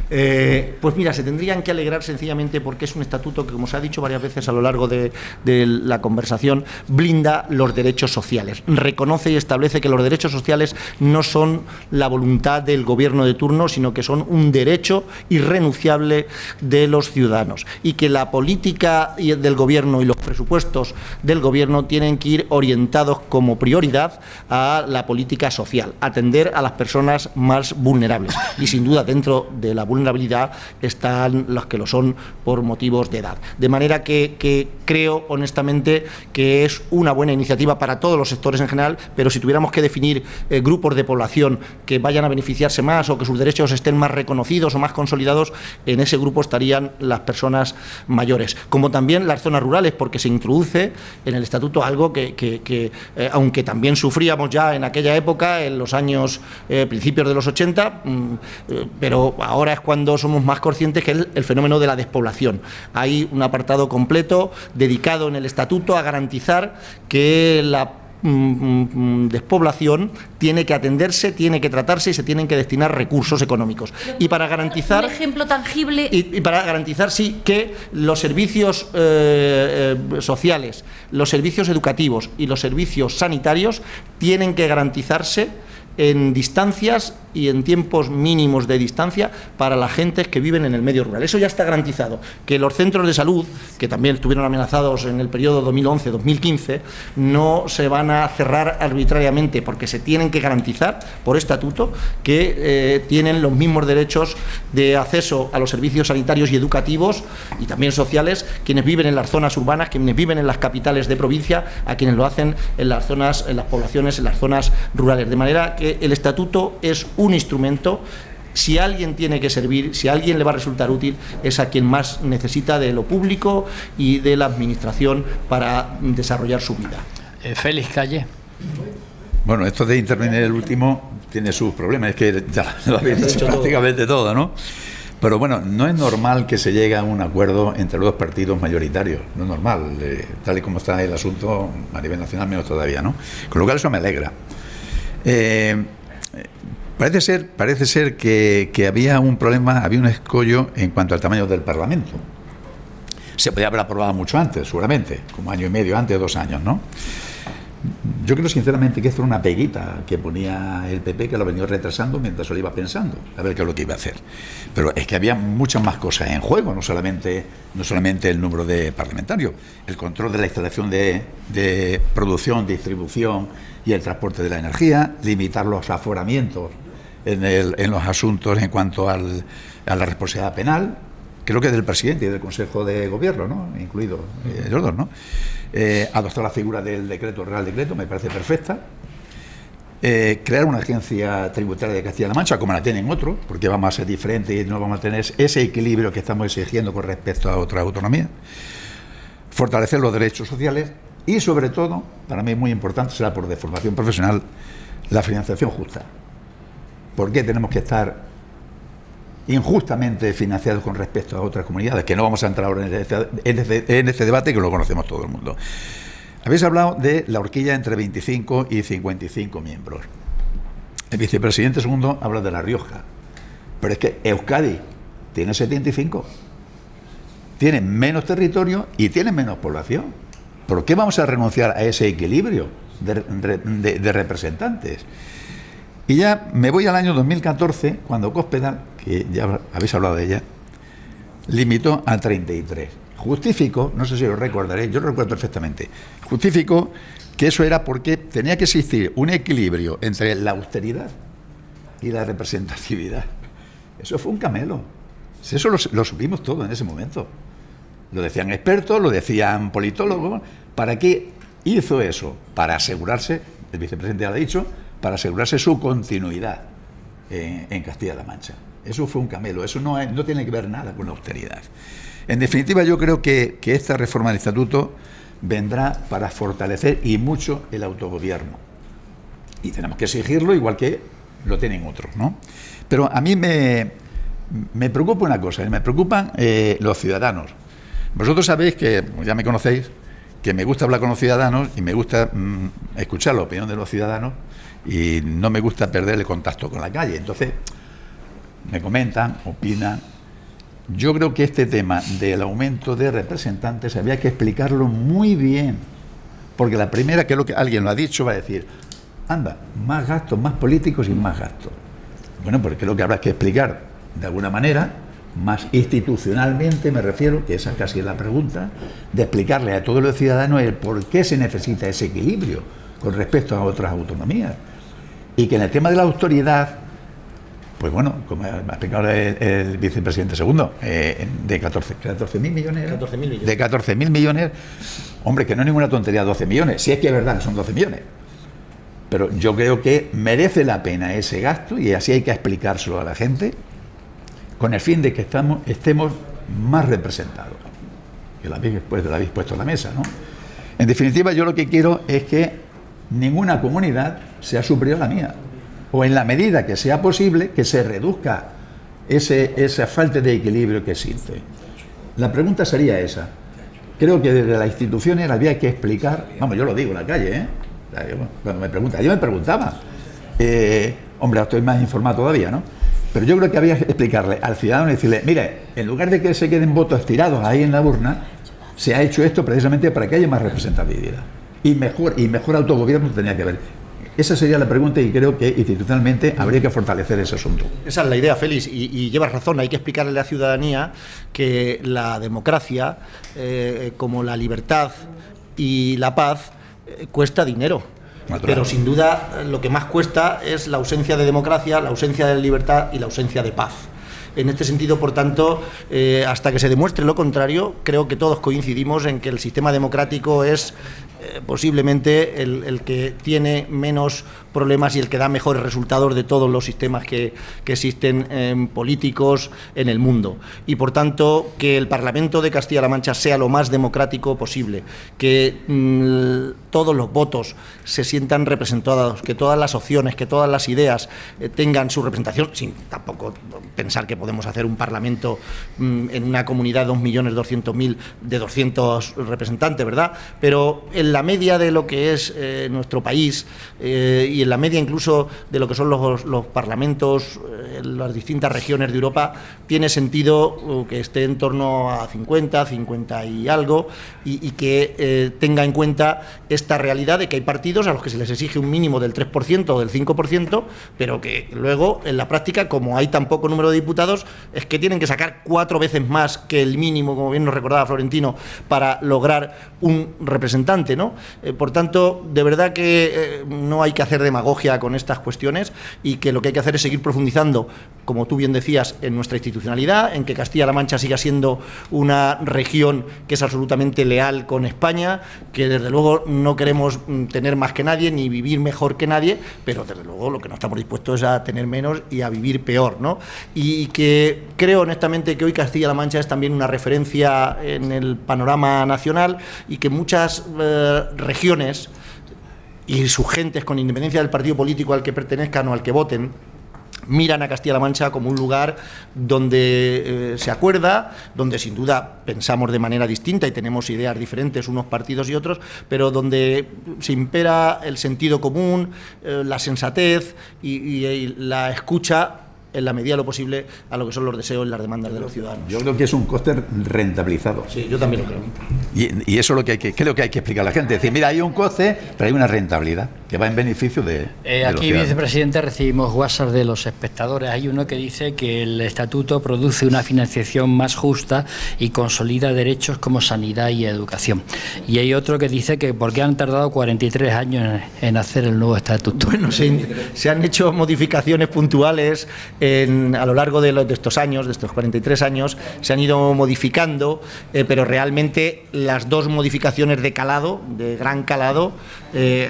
Pues mira, se tendrían que alegrar sencillamente porque es un estatuto que, como se ha dicho varias veces a lo largo de la conversación, blinda los derechos sociales. Reconoce y establece que los derechos sociales no son la voluntad del gobierno de turno, sino que son un derecho irrenunciable de los ciudadanos. Y que la política del gobierno y los presupuestos del gobierno tienen que ir orientados como prioridad a la política social, atender a las personas más vulnerables. Y sin duda dentro de la vulnerabilidad están los que lo son por motivos de edad. De manera que creo honestamente que es una buena iniciativa para todos los sectores en general, pero si tuviéramos que definir grupos de población que vayan a beneficiarse más o que sus derechos estén más reconocidos o más consolidados, en ese grupo estarían las personas mayores. Como también las zonas rurales, porque se introduce en el estatuto algo que aunque también sufríamos ya en aquella época, en los años principios de los 80, pero ahora es cuando somos más conscientes que es el fenómeno de la despoblación. Hay un apartado completo dedicado en el estatuto a garantizar que la despoblación tiene que atenderse, tiene que tratarse y se tienen que destinar recursos económicos. Y para garantizar... Un ejemplo tangible... Y para garantizar, sí, que los servicios sociales, los servicios educativos y los servicios sanitarios tienen que garantizarse en distancias y en tiempos mínimos de distancia para las gentes que viven en el medio rural. Eso ya está garantizado. Que los centros de salud, que también estuvieron amenazados en el periodo 2011-2015, no se van a cerrar arbitrariamente, porque se tienen que garantizar por estatuto que tienen los mismos derechos de acceso a los servicios sanitarios y educativos y también sociales quienes viven en las zonas urbanas, quienes viven en las capitales de provincia, a quienes lo hacen en las zonas, en las poblaciones, en las zonas rurales. De manera que el estatuto es un instrumento. Si alguien tiene que servir, si a alguien le va a resultar útil, es a quien más necesita de lo público y de la administración para desarrollar su vida. Félix Calle. Bueno, esto de intervenir el último tiene sus problemas, es que ya lo habéis dicho prácticamente todo, ¿no? Pero bueno, no es normal que se llegue a un acuerdo entre los dos partidos mayoritarios, no es normal, tal y como está el asunto a nivel nacional, menos todavía, ¿no? Con lo cual eso me alegra. Parece ser que había un problema, había un escollo en cuanto al tamaño del Parlamento. Se podía haber aprobado mucho antes, seguramente, como año y medio antes, 2 años, ¿no? Yo creo sinceramente que esto era una peguita que ponía el PP, que lo venía retrasando mientras lo iba pensando, a ver qué es lo que iba a hacer. Pero es que había muchas más cosas en juego, no solamente el número de parlamentarios, el control de la instalación de producción, distribución y el transporte de la energía, limitar los aforamientos en los asuntos en cuanto a la responsabilidad penal, creo que del presidente y del Consejo de Gobierno, ¿no? Incluido ellos dos, ¿no? Adoptar la figura del Real Decreto, me parece perfecta. Crear una agencia tributaria de Castilla-La Mancha, como la tienen otros, porque vamos a ser diferentes y no vamos a tener ese equilibrio que estamos exigiendo con respecto a otras autonomías. Fortalecer los derechos sociales y, sobre todo, para mí muy importante, será por deformación profesional, la financiación justa. ¿Por qué tenemos que estar injustamente financiados con respecto a otras comunidades? Que no vamos a entrar ahora en este debate, que lo conocemos todo el mundo. Habéis hablado de la horquilla entre 25 y 55 miembros. El vicepresidente segundo habla de La Rioja, pero es que Euskadi tiene 75, tiene menos territorio y tiene menos población. ¿Por qué vamos a renunciar a ese equilibrio de representantes? Y ya me voy al año 2014, cuando Cospedal, que ya habéis hablado de ella, limitó a 33. Justificó, no sé si lo recordaré, yo lo recuerdo perfectamente, justificó que eso era porque tenía que existir un equilibrio entre la austeridad y la representatividad. Eso fue un camelo. Eso lo supimos todo en ese momento. Lo decían expertos, lo decían politólogos. ¿Para qué hizo eso? Para asegurarse, el vicepresidente ya lo ha dicho, para asegurarse su continuidad en Castilla-La Mancha. Eso fue un camelo, eso no tiene que ver nada con la austeridad. En definitiva, yo creo que esta reforma del estatuto vendrá para fortalecer y mucho el autogobierno. Y tenemos que exigirlo igual que lo tienen otros, ¿no? Pero a mí me preocupa una cosa, me preocupan los ciudadanos. Vosotros sabéis que, ya me conocéis, que me gusta hablar con los ciudadanos y me gusta escuchar la opinión de los ciudadanos y no me gusta perder el contacto con la calle. Entonces, me comentan, opinan. Yo creo que este tema del aumento de representantes había que explicarlo muy bien, porque la primera, que es lo que alguien lo ha dicho, va a decir, anda, más gastos, más políticos y más gastos. Bueno, porque lo que habrá que explicar de alguna manera, más institucionalmente me refiero, que esa casi es la pregunta, de explicarle a todos los ciudadanos el por qué se necesita ese equilibrio con respecto a otras autonomías. Y que en el tema de la autoridad, pues bueno, como ha explicado el vicepresidente segundo, de 14.000 millones. 14.000 millones. De 14.000 millones, hombre, que no es ninguna tontería 12 millones, si es que es verdad que son 12 millones. Pero yo creo que merece la pena ese gasto y así hay que explicárselo a la gente con el fin de que estemos más representados. Que lo habéis puesto en la mesa, ¿no? En definitiva, yo lo que quiero es que ninguna comunidad sea superior a la mía. O en la medida que sea posible, que se reduzca esa falta de equilibrio que existe. La pregunta sería esa. Creo que desde las instituciones había que explicar, vamos, yo lo digo en la calle, Cuando yo me preguntaba, hombre, estoy más informado todavía, ¿no? Pero yo creo que había que explicarle al ciudadano y decirle, mire, en lugar de que se queden votos estirados ahí en la urna, se ha hecho esto precisamente para que haya más representatividad. Y mejor autogobierno tenía que haber. Esa sería la pregunta y creo que institucionalmente habría que fortalecer ese asunto. Esa es la idea, Félix, y llevas razón, hay que explicarle a la ciudadanía que la democracia, como la libertad y la paz, cuesta dinero. Pero sin duda lo que más cuesta es la ausencia de democracia, la ausencia de libertad y la ausencia de paz. En este sentido, por tanto, hasta que se demuestre lo contrario, creo que todos coincidimos en que el sistema democrático es posiblemente el que tiene menos problemas y el que da mejores resultados de todos los sistemas que existen políticos en el mundo. Y por tanto, que el Parlamento de Castilla-La Mancha sea lo más democrático posible, que todos los votos se sientan representados, que todas las opciones, que todas las ideas tengan su representación, sin tampoco pensar que podemos hacer un Parlamento en una comunidad de 2.200.000 de 200 representantes, ¿verdad? Pero en la media de lo que es nuestro país y en la media incluso de lo que son los parlamentos en las distintas regiones de Europa, tiene sentido que esté en torno a 50 y algo y que tenga en cuenta esta realidad de que hay partidos a los que se les exige un mínimo del 3% o del 5%, pero que luego en la práctica, como hay tan poco número de diputados, es que tienen que sacar 4 veces más que el mínimo, como bien nos recordaba Florentino, para lograr un representante, ¿no? Por tanto, de verdad que no hay que hacer demagogia con estas cuestiones y que lo que hay que hacer es seguir profundizando, como tú bien decías, en nuestra institucionalidad, en que Castilla-La Mancha siga siendo una región que es absolutamente leal con España, que desde luego no queremos tener más que nadie ni vivir mejor que nadie, pero desde luego lo que no estamos dispuestos es a tener menos y a vivir peor, ¿no? Y que creo honestamente que hoy Castilla-La Mancha es también una referencia en el panorama nacional y que muchas regiones y sus gentes, con independencia del partido político al que pertenezcan o al que voten, miran a Castilla-La Mancha como un lugar donde se acuerda, donde sin duda pensamos de manera distinta y tenemos ideas diferentes unos partidos y otros, pero donde se impera el sentido común, la sensatez y la escucha en la medida de lo posible a lo que son los deseos y las demandas de los ciudadanos. Yo creo que es un coste rentabilizado. Sí, yo también lo creo. Y eso es lo que creo que hay que explicar a la gente. Es decir, mira, hay un coste, pero hay una rentabilidad que va en beneficio de los aquí, ciudadanos. vicepresidente, recibimos WhatsApp de los espectadores. Hay uno que dice que el estatuto produce una financiación más justa y consolida derechos como sanidad y educación. Y hay otro que dice que ¿por qué han tardado 43 años en hacer el nuevo estatuto? Bueno, se han hecho modificaciones puntuales a lo largo de estos años, de estos 43 años, se han ido modificando, pero realmente las dos modificaciones de calado, de gran calado,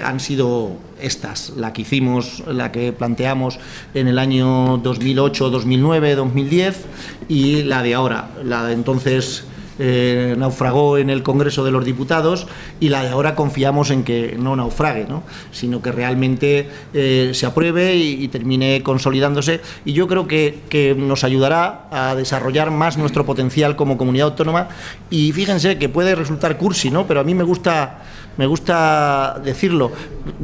han sido estas, la que hicimos, la que planteamos en el año 2008, 2009, 2010 y la de ahora, la de entonces naufragó en el Congreso de los Diputados y la de ahora confiamos en que no naufrague, ¿no? Sino que realmente se apruebe y termine consolidándose, y yo creo que nos ayudará a desarrollar más nuestro potencial como comunidad autónoma. Y fíjense que puede resultar cursi, ¿no? Pero a mí me gusta decirlo.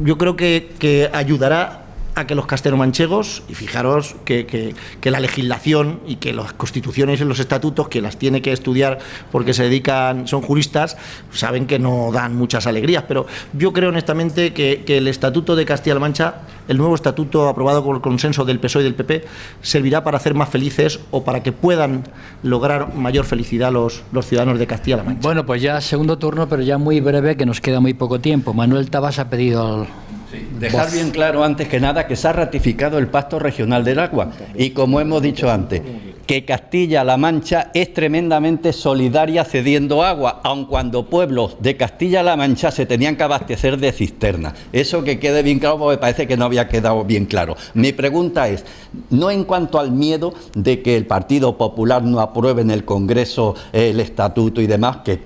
Yo creo que ayudará a que los castellanomanchegos, y fijaros que la legislación y que las constituciones y los estatutos, que las tiene que estudiar porque se dedican, son juristas, saben que no dan muchas alegrías, pero yo creo honestamente que el Estatuto de Castilla-La Mancha, el nuevo estatuto aprobado con el consenso del PSOE y del PP, servirá para hacer más felices o para que puedan lograr mayor felicidad los ciudadanos de Castilla-La Mancha. Bueno, pues ya segundo turno, pero ya muy breve, que nos queda muy poco tiempo. Manuel Tabas ha pedido dejar bien claro antes que nada que se ha ratificado el Pacto Regional del Agua y, como hemos dicho antes, que Castilla-La Mancha es tremendamente solidaria cediendo agua, aun cuando pueblos de Castilla-La Mancha se tenían que abastecer de cisternas. Eso que quede bien claro, porque parece que no había quedado bien claro. Mi pregunta es, no en cuanto al miedo de que el Partido Popular no apruebe en el Congreso el estatuto y demás, que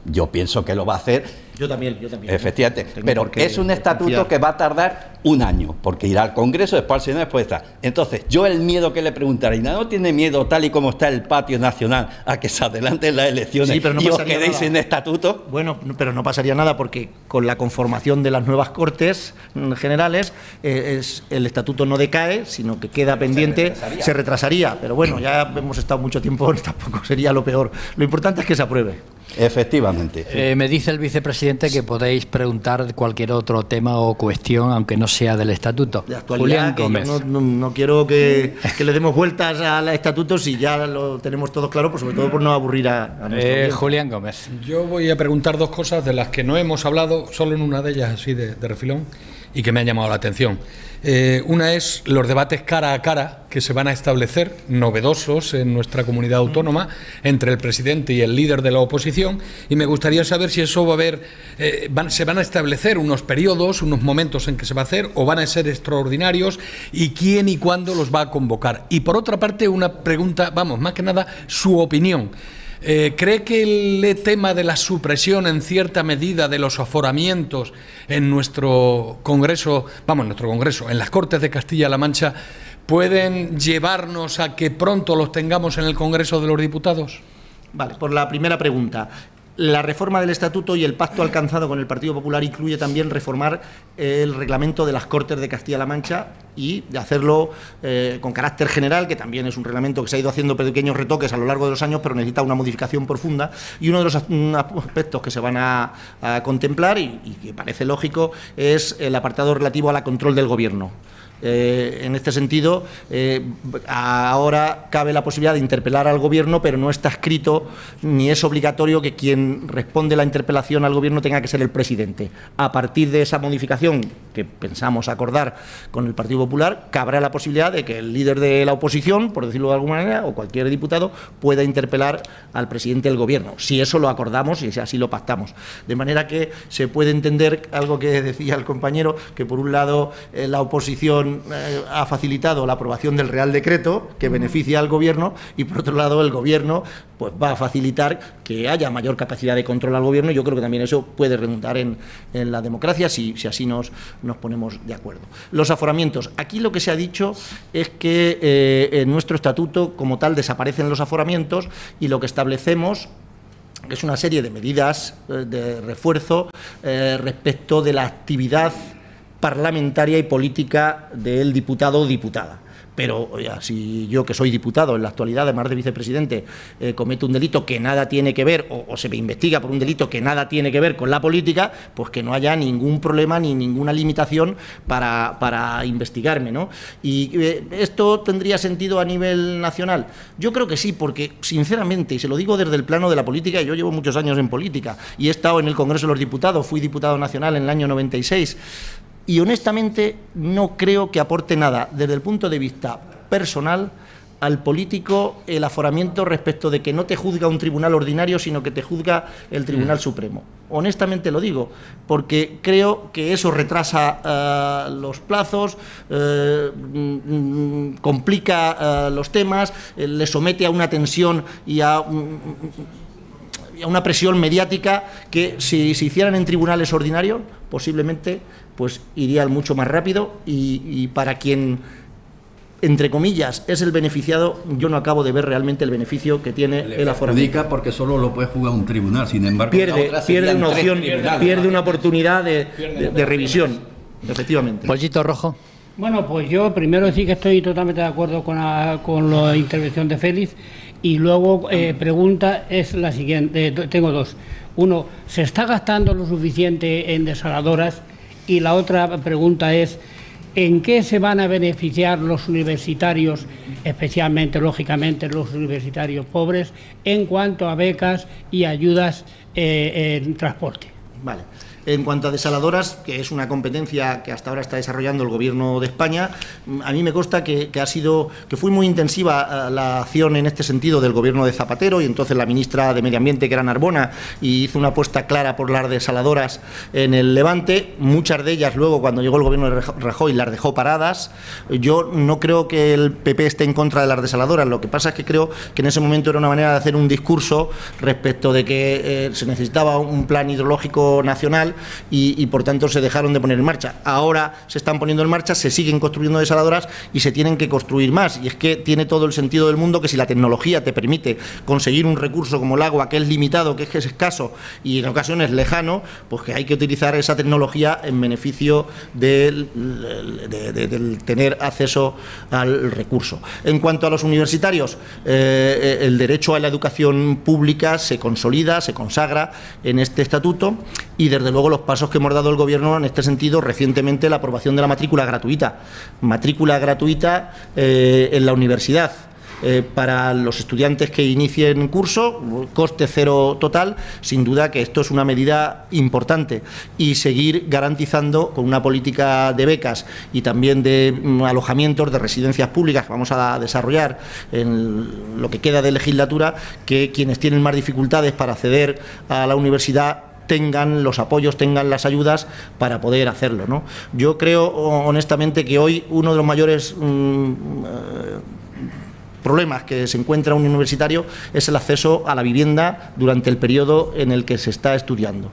yo pienso que lo va a hacer. Yo también. Efectivamente, pero es un estatuto que va a tardar un año, porque irá al Congreso, después al Senado, después está. Entonces, yo el miedo que le preguntaré, ¿no tiene miedo, tal y como está el patio nacional, a que se adelanten las elecciones sí, pero no y os quedéis nada. sin estatuto? Bueno, pero no pasaría nada, porque con la conformación de las nuevas Cortes Generales el estatuto no decae, sino que queda pendiente, se retrasaría. Pero bueno, ya hemos estado mucho tiempo, tampoco sería lo peor. Lo importante es que se apruebe. Efectivamente. Me dice el vicepresidente que podéis preguntar cualquier otro tema o cuestión, aunque no sea del estatuto. De actualidad, Julián Gómez. No quiero que le demos vueltas al estatuto si ya lo tenemos todo claro, pues sobre todo por no aburrir a nuestro Julián Gómez. Yo voy a preguntar dos cosas de las que no hemos hablado, solo en una de ellas así de refilón, y que me han llamado la atención. Una es los debates cara a cara que se van a establecer, novedosos en nuestra comunidad autónoma, entre el presidente y el líder de la oposición, y me gustaría saber si eso va a haber, se van a establecer unos periodos, unos momentos en que se va a hacer, o van a ser extraordinarios, y quién y cuándo los va a convocar. Y por otra parte, una pregunta, vamos, más que nada, su opinión. ¿Cree que el tema de la supresión en cierta medida de los aforamientos en nuestro Congreso, en las Cortes de Castilla-La Mancha, pueden llevarnos a que pronto los tengamos en el Congreso de los Diputados? Vale, por la primera pregunta. La reforma del Estatuto y el pacto alcanzado con el Partido Popular incluye también reformar el reglamento de las Cortes de Castilla-La Mancha y de hacerlo con carácter general, que también es un reglamento que se ha ido haciendo pequeños retoques a lo largo de los años, pero necesita una modificación profunda. Y uno de los aspectos que se van a contemplar y que parece lógico es el apartado relativo a la control del Gobierno. En este sentido, ahora cabe la posibilidad de interpelar al Gobierno, pero no está escrito ni es obligatorio que quien responde la interpelación al Gobierno tenga que ser el presidente. A partir de esa modificación que pensamos acordar con el Partido Popular, cabrá la posibilidad de que el líder de la oposición, por decirlo de alguna manera, o cualquier diputado, pueda interpelar al presidente del Gobierno, si eso lo acordamos y si así lo pactamos. De manera que se puede entender algo que decía el compañero, que por un lado la oposición ha facilitado la aprobación del Real Decreto que beneficia al Gobierno, y por otro lado el Gobierno pues va a facilitar que haya mayor capacidad de control al Gobierno. Yo creo que también eso puede redundar en la democracia si así nos ponemos de acuerdo. Los aforamientos. Aquí lo que se ha dicho es que en nuestro estatuto como tal desaparecen los aforamientos, y lo que establecemos es una serie de medidas de refuerzo respecto de la actividad parlamentaria y política del diputado o diputada. Pero oiga, si yo, que soy diputado en la actualidad, además de vicepresidente, cometo un delito que nada tiene que ver, o se me investiga por un delito que nada tiene que ver con la política, pues que no haya ningún problema ni ninguna limitación para investigarme, ¿no? ¿Y esto tendría sentido a nivel nacional? Yo creo que sí, porque sinceramente, y se lo digo desde el plano de la política, yo llevo muchos años en política y he estado en el Congreso de los Diputados, fui diputado nacional en el año 96, y honestamente no creo que aporte nada desde el punto de vista personal al político el aforamiento respecto de que no te juzga un tribunal ordinario, sino que te juzga el Tribunal Supremo. Honestamente lo digo, porque creo que eso retrasa los plazos, complica los temas, le somete a una tensión y a una presión mediática que si se hicieran en tribunales ordinarios posiblemente pues irían mucho más rápido, y para quien, entre comillas, es el beneficiado, yo no acabo de ver realmente el beneficio que tiene el aforamiento. Porque solo lo puede jugar un tribunal, sin embargo pierde una opción, pierde una oportunidad de revisión, efectivamente. Pollito Rojo. Bueno, pues yo primero sí que estoy totalmente de acuerdo con la intervención de Félix, y luego pregunta es la siguiente, tengo dos. Uno, ¿se está gastando lo suficiente en desaladoras? Y la otra pregunta es, ¿en qué se van a beneficiar los universitarios, especialmente, lógicamente, los universitarios pobres, en cuanto a becas y ayudas en transporte? Vale. En cuanto a desaladoras, que es una competencia que hasta ahora está desarrollando el Gobierno de España, a mí me consta que fue muy intensiva la acción en este sentido del Gobierno de Zapatero, y entonces la ministra de Medio Ambiente, que era Narbona, y hizo una apuesta clara por las desaladoras en el Levante. Muchas de ellas luego, cuando llegó el Gobierno de Rajoy, las dejó paradas. Yo no creo que el PP esté en contra de las desaladoras, lo que pasa es que creo que en ese momento era una manera de hacer un discurso respecto de que se necesitaba un plan hidrológico nacional, y por tanto se dejaron de poner en marcha. Ahora se están poniendo en marcha, se siguen construyendo desaladoras y se tienen que construir más. Y es que tiene todo el sentido del mundo que si la tecnología te permite conseguir un recurso como el agua, que es limitado, que es escaso y en ocasiones lejano, pues que hay que utilizar esa tecnología en beneficio del tener acceso al recurso. En cuanto a los universitarios, el derecho a la educación pública se consolida, se consagra en este estatuto y desde luego los pasos que hemos dado el Gobierno en este sentido, recientemente la aprobación de la matrícula gratuita en la universidad. Para los estudiantes que inicien curso, coste cero total, sin duda que esto es una medida importante, y seguir garantizando con una política de becas y también de alojamientos, de residencias públicas que vamos a desarrollar en lo que queda de legislatura, que quienes tienen más dificultades para acceder a la universidad tengan los apoyos, tengan las ayudas para poder hacerlo, ¿no? Yo creo honestamente que hoy uno de los mayores problemas que se encuentra un universitario es el acceso a la vivienda durante el periodo en el que se está estudiando,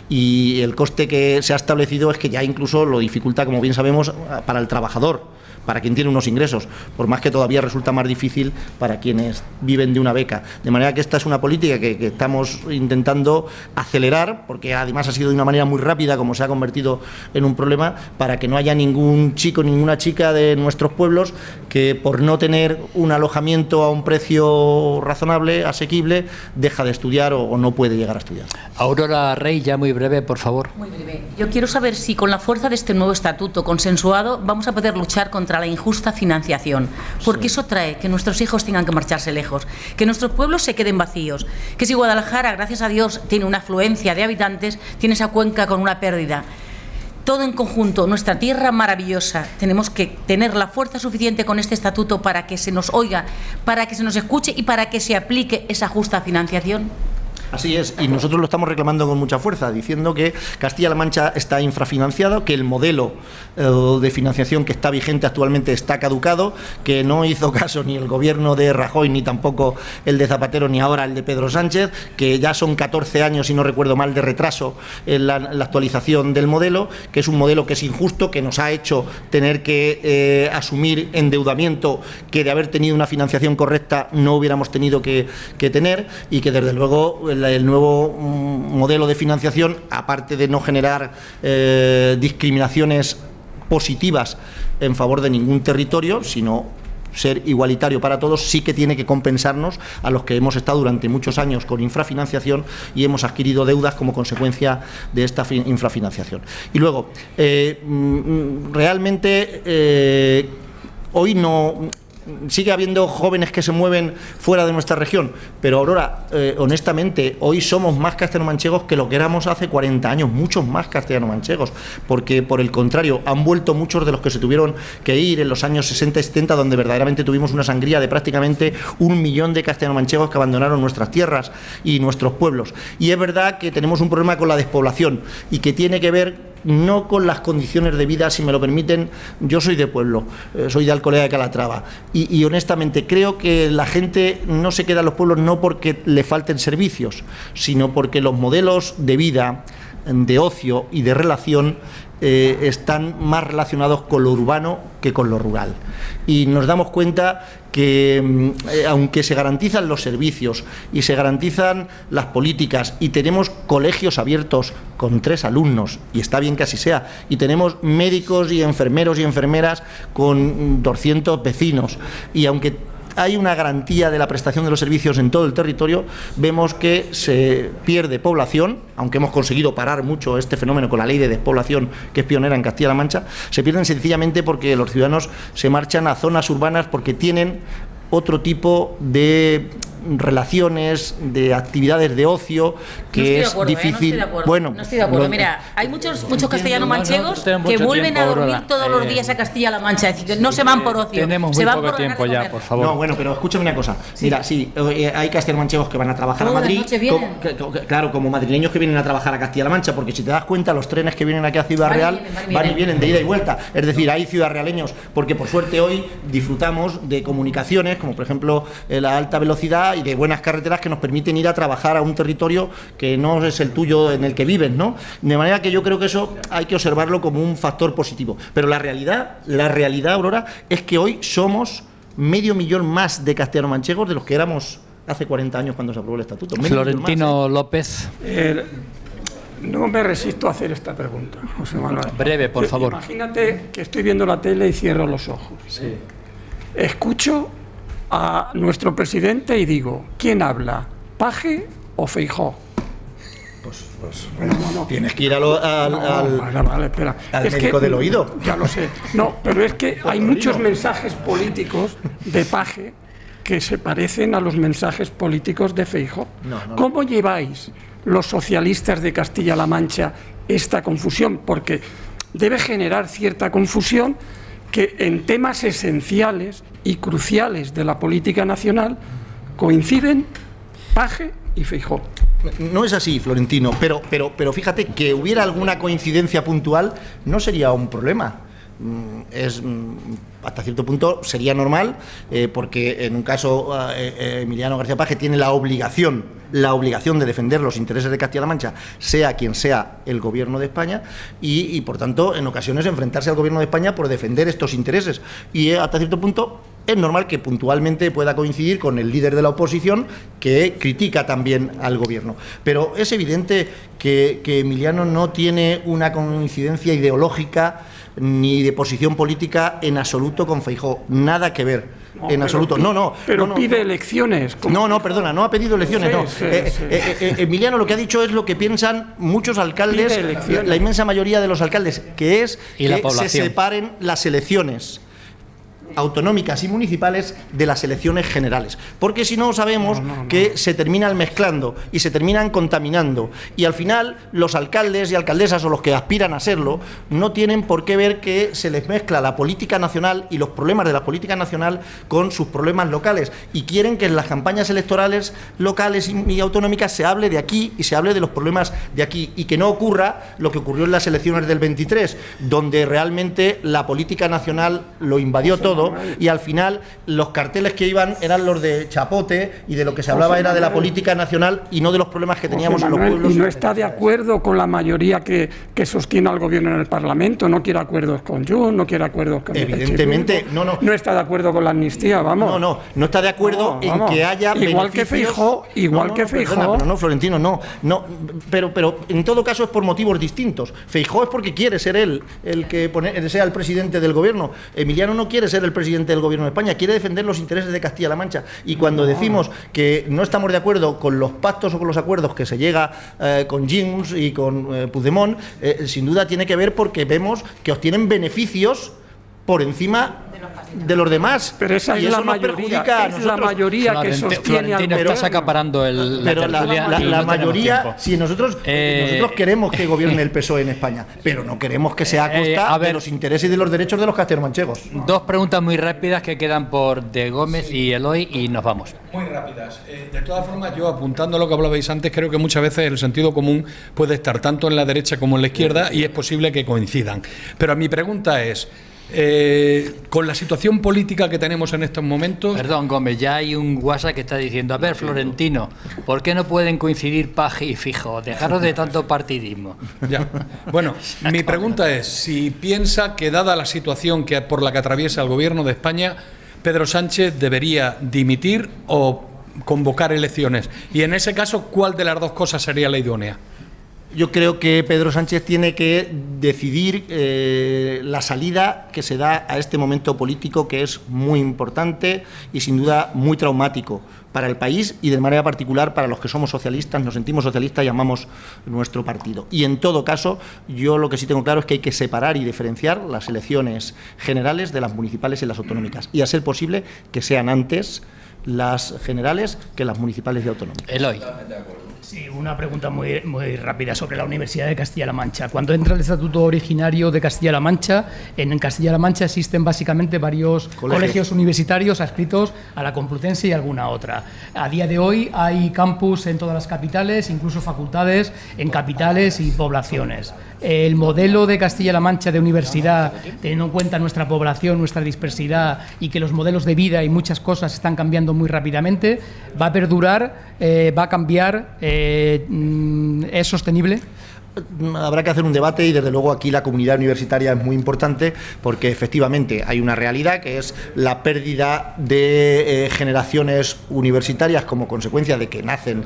y el coste que se ha establecido es que ya incluso lo dificulta, como bien sabemos, para el trabajador, para quien tiene unos ingresos, por más que todavía resulta más difícil para quienes viven de una beca. De manera que esta es una política que estamos intentando acelerar, porque además ha sido de una manera muy rápida como se ha convertido en un problema, para que no haya ningún chico, ninguna chica de nuestros pueblos que por no tener un alojamiento a un precio razonable, asequible, deja de estudiar o no puede llegar a estudiar. Aurora Rey, ya muy breve, por favor. Muy breve. Yo quiero saber si con la fuerza de este nuevo estatuto consensuado vamos a poder luchar contra la injusta financiación, porque eso trae que nuestros hijos tengan que marcharse lejos, que nuestros pueblos se queden vacíos, que si Guadalajara, gracias a Dios, tiene una afluencia de habitantes, tiene esa cuenca con una pérdida. Todo en conjunto, nuestra tierra maravillosa, tenemos que tener la fuerza suficiente con este estatuto para que se nos oiga, para que se nos escuche y para que se aplique esa justa financiación. Así es, y nosotros lo estamos reclamando con mucha fuerza, diciendo que Castilla-La Mancha está infrafinanciado, que el modelo de financiación que está vigente actualmente está caducado, que no hizo caso ni el gobierno de Rajoy, ni tampoco el de Zapatero, ni ahora el de Pedro Sánchez, que ya son 14 años, si no recuerdo mal, de retraso en la actualización del modelo, que es un modelo que es injusto, que nos ha hecho tener que asumir endeudamiento que de haber tenido una financiación correcta no hubiéramos tenido que tener, y que desde luego el nuevo modelo de financiación, aparte de no generar discriminaciones positivas en favor de ningún territorio, sino ser igualitario para todos, sí que tiene que compensarnos a los que hemos estado durante muchos años con infrafinanciación y hemos adquirido deudas como consecuencia de esta infrafinanciación. Y luego, realmente hoy no... Sigue habiendo jóvenes que se mueven fuera de nuestra región, pero Aurora, honestamente, hoy somos más castellano-manchegos que lo que éramos hace 40 años, muchos más castellano-manchegos, porque por el contrario, han vuelto muchos de los que se tuvieron que ir en los años 60 y 70, donde verdaderamente tuvimos una sangría de prácticamente 1 millón de castellano-manchegos que abandonaron nuestras tierras y nuestros pueblos. Y es verdad que tenemos un problema con la despoblación y que tiene que ver no con las condiciones de vida, si me lo permiten. Yo soy de pueblo, soy de Alcolea de Calatrava, y honestamente creo que la gente no se queda en los pueblos no porque le falten servicios, sino porque los modelos de vida, de ocio y de relación están más relacionados con lo urbano que con lo rural. Y nos damos cuenta que aunque se garantizan los servicios y se garantizan las políticas y tenemos colegios abiertos con 3 alumnos, y está bien que así sea, y tenemos médicos y enfermeros y enfermeras con 200 vecinos, y aunque hay una garantía de la prestación de los servicios en todo el territorio, vemos que se pierde población, aunque hemos conseguido parar mucho este fenómeno con la ley de despoblación, que es pionera en Castilla-La Mancha. Se pierden sencillamente porque los ciudadanos se marchan a zonas urbanas porque tienen otro tipo de relaciones, de actividades de ocio, que es difícil. No estoy de acuerdo. Mira, hay muchos castellanos manchegos que vuelven a dormir todos los días a Castilla-La Mancha, es decir, no se van por ocio, se van por tiempo ya, por favor. No, bueno, pero escúchame una cosa. Mira, sí, hay castellanos manchegos que van a trabajar a Madrid, claro, como madrileños que vienen a trabajar a Castilla-La Mancha, porque si te das cuenta, los trenes que vienen aquí a Ciudad Real van y vienen de ida y vuelta. Es decir, hay ciudadrealeños, porque por suerte hoy disfrutamos de comunicaciones, como por ejemplo la alta velocidad, agua y de buenas carreteras que nos permiten ir a trabajar a un territorio que no es el tuyo en el que vives, ¿no? De manera que yo creo que eso hay que observarlo como un factor positivo. Pero la realidad, Aurora, es que hoy somos 500.000 más de castellano-manchegos de los que éramos hace 40 años cuando se aprobó el estatuto. Florentino López. No me resisto a hacer esta pregunta, José Manuel. Breve, por favor. Imagínate que estoy viendo la tele y cierro los ojos. Sí. Escucho a nuestro presidente y digo, ¿quién habla? ¿Paje o Feijóo? Pues bueno, no. Tienes que ir al espera. médico del oído. Ya lo sé. No, pero es que hay muchos mensajes políticos de Paje que se parecen a los mensajes políticos de Feijóo. ¿Cómo lleváis los socialistas de Castilla-La Mancha esta confusión? Porque debe generar cierta confusión que en temas esenciales y cruciales de la política nacional coinciden Paje y Feijóo. No es así, Florentino, pero fíjate, que hubiera alguna coincidencia puntual no sería un problema. Hasta cierto punto sería normal, porque en un caso Emiliano García Paje tiene la obligación de defender los intereses de Castilla-La Mancha, sea quien sea el gobierno de España, y por tanto en ocasiones enfrentarse al gobierno de España por defender estos intereses, y hasta cierto punto es normal que puntualmente pueda coincidir con el líder de la oposición, que critica también al gobierno. Pero es evidente que Emiliano no tiene una coincidencia ideológica ni de posición política en absoluto con Feijóo, nada que ver, en absoluto. Pero pide elecciones. Perdona, no ha pedido elecciones, Emiliano lo que ha dicho es lo que piensan muchos alcaldes, la inmensa mayoría de los alcaldes, que es que se separen las elecciones autonómicas y municipales de las elecciones generales, porque si no sabemos que se terminan mezclando y se terminan contaminando, y al final los alcaldes y alcaldesas, o los que aspiran a serlo, no tienen por qué ver que se les mezcla la política nacional y los problemas de la política nacional con sus problemas locales, y quieren que en las campañas electorales locales y autonómicas se hable de aquí y se hable de los problemas de aquí, y que no ocurra lo que ocurrió en las elecciones del 23, donde realmente la política nacional lo invadió todo, y al final los carteles que iban eran los de chapote, y de lo que se hablaba era de la política nacional y no de los problemas que teníamos en los pueblos. ¿Y no está de acuerdo con la mayoría que sostiene al gobierno en el Parlamento? ¿No quiere acuerdos con Junts? ¿No quiere acuerdos con Evidentemente, no está de acuerdo con la amnistía, vamos. No está de acuerdo en que haya igual que Feijóo, No, Florentino, no, pero en todo caso es por motivos distintos. Feijóo es porque quiere ser él el que sea el presidente del gobierno. Emiliano no quiere ser el presidente del gobierno de España, quiere defender los intereses de Castilla-La Mancha, y cuando decimos que no estamos de acuerdo con los pactos o con los acuerdos que se llega con Junts y con Puigdemont, sin duda tiene que ver porque vemos que obtienen beneficios por encima de los demás, pero esa es la mayoría, la mayoría que sostiene al gobierno. Estás acaparando la mayoría, si nosotros queremos que gobierne el PSOE en España, pero no queremos que sea a costa de los intereses y de los derechos de los castellano-manchegos. Dos preguntas muy rápidas que quedan por De Gómez y Eloy, y nos vamos. Muy rápidas. De todas formas, yo apuntando a lo que hablabais antes, creo que muchas veces el sentido común puede estar tanto en la derecha como en la izquierda, y es posible que coincidan. Pero mi pregunta es, con la situación política que tenemos en estos momentos... Perdón, Gómez, ya hay un WhatsApp que está diciendo, a ver, Florentino, ¿por qué no pueden coincidir Paje y Feijóo? Dejaros de tanto partidismo. Ya. Bueno, mi pregunta es, si piensa que, dada la situación por la que atraviesa el gobierno de España, Pedro Sánchez debería dimitir o convocar elecciones, y en ese caso, ¿cuál de las dos cosas sería la idónea? Yo creo que Pedro Sánchez tiene que decidir la salida que se da a este momento político, que es muy importante y sin duda muy traumático para el país, y de manera particular para los que somos socialistas, nos sentimos socialistas y amamos nuestro partido. Y en todo caso, yo lo que sí tengo claro es que hay que separar y diferenciar las elecciones generales de las municipales y las autonómicas, y a ser posible que sean antes las generales que las municipales y autonómicas. Eloy. Sí, una pregunta muy rápida sobre la Universidad de Castilla-La Mancha. Cuando entra el estatuto originario de Castilla-La Mancha, en Castilla-La Mancha existen básicamente varios colegios universitarios adscritos a la Complutense y alguna otra. A día de hoy hay campus en todas las capitales, incluso facultades en capitales y poblaciones. El modelo de Castilla-La Mancha de universidad, teniendo en cuenta nuestra población, nuestra dispersidad y que los modelos de vida y muchas cosas están cambiando muy rápidamente, ¿va a perdurar? ¿Va a cambiar? ¿Es sostenible? Habrá que hacer un debate y desde luego aquí la comunidad universitaria es muy importante porque efectivamente hay una realidad que es la pérdida de generaciones universitarias como consecuencia de que nacen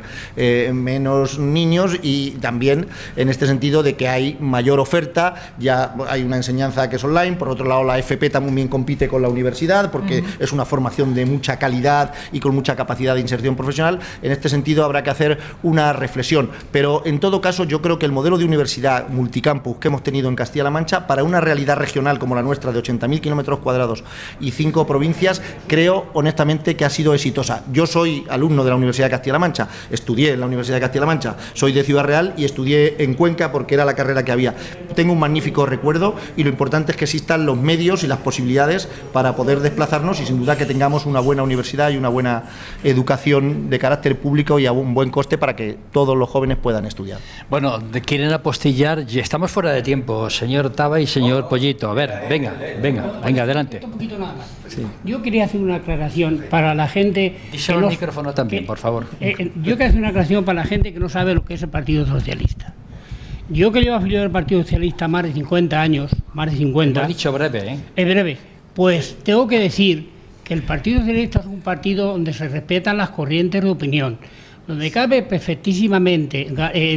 menos niños y también en este sentido de que hay mayor oferta, ya hay una enseñanza que es online, por otro lado la FP también compite con la universidad porque es una formación de mucha calidad y con mucha capacidad de inserción profesional. En este sentido habrá que hacer una reflexión, pero en todo caso yo creo que el modelo de universidad multicampus que hemos tenido en Castilla-La Mancha para una realidad regional como la nuestra de 80.000 kilómetros cuadrados y 5 provincias, creo honestamente que ha sido exitosa. Yo soy alumno de la Universidad de Castilla-La Mancha, estudié en la Universidad de Castilla-La Mancha, soy de Ciudad Real y estudié en Cuenca porque era la carrera que había. Tengo un magnífico recuerdo y lo importante es que existan los medios y las posibilidades para poder desplazarnos y sin duda que tengamos una buena universidad y una buena educación de carácter público y a un buen coste para que todos los jóvenes puedan estudiar. Bueno, quieren apostillar, estamos fuera de tiempo, señor Taba y señor Pollito. A ver, venga, adelante. Un poquito nada más. Sí. Yo quería hacer una aclaración para la gente... Díselo al micrófono también, por favor. Yo quería hacer una aclaración para la gente que no sabe lo que es el Partido Socialista. Yo que llevo afiliado al Partido Socialista más de 50 años, más de 50... Lo has dicho breve, ¿eh? Es breve. Pues tengo que decir que el Partido Socialista es un partido donde se respetan las corrientes de opinión, donde cabe perfectísimamente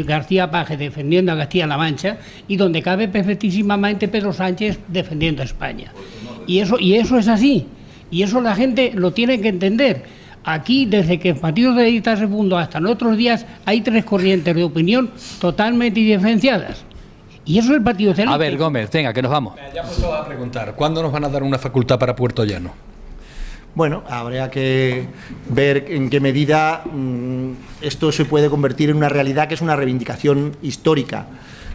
García Paje defendiendo a Castilla-La Mancha y donde cabe perfectísimamente Pedro Sánchez defendiendo a España. Y eso es así, y eso la gente lo tiene que entender. Aquí, desde que el Partido Socialista se fundó hasta nuestros días, hay 3 corrientes de opinión totalmente diferenciadas. Y eso es el Partido Socialista. A ver, Gómez, venga, que nos vamos. Ya pues te voy a preguntar, ¿cuándo nos van a dar una facultad para Puerto Llano? Bueno, habría que ver en qué medida esto se puede convertir en una realidad que es una reivindicación histórica,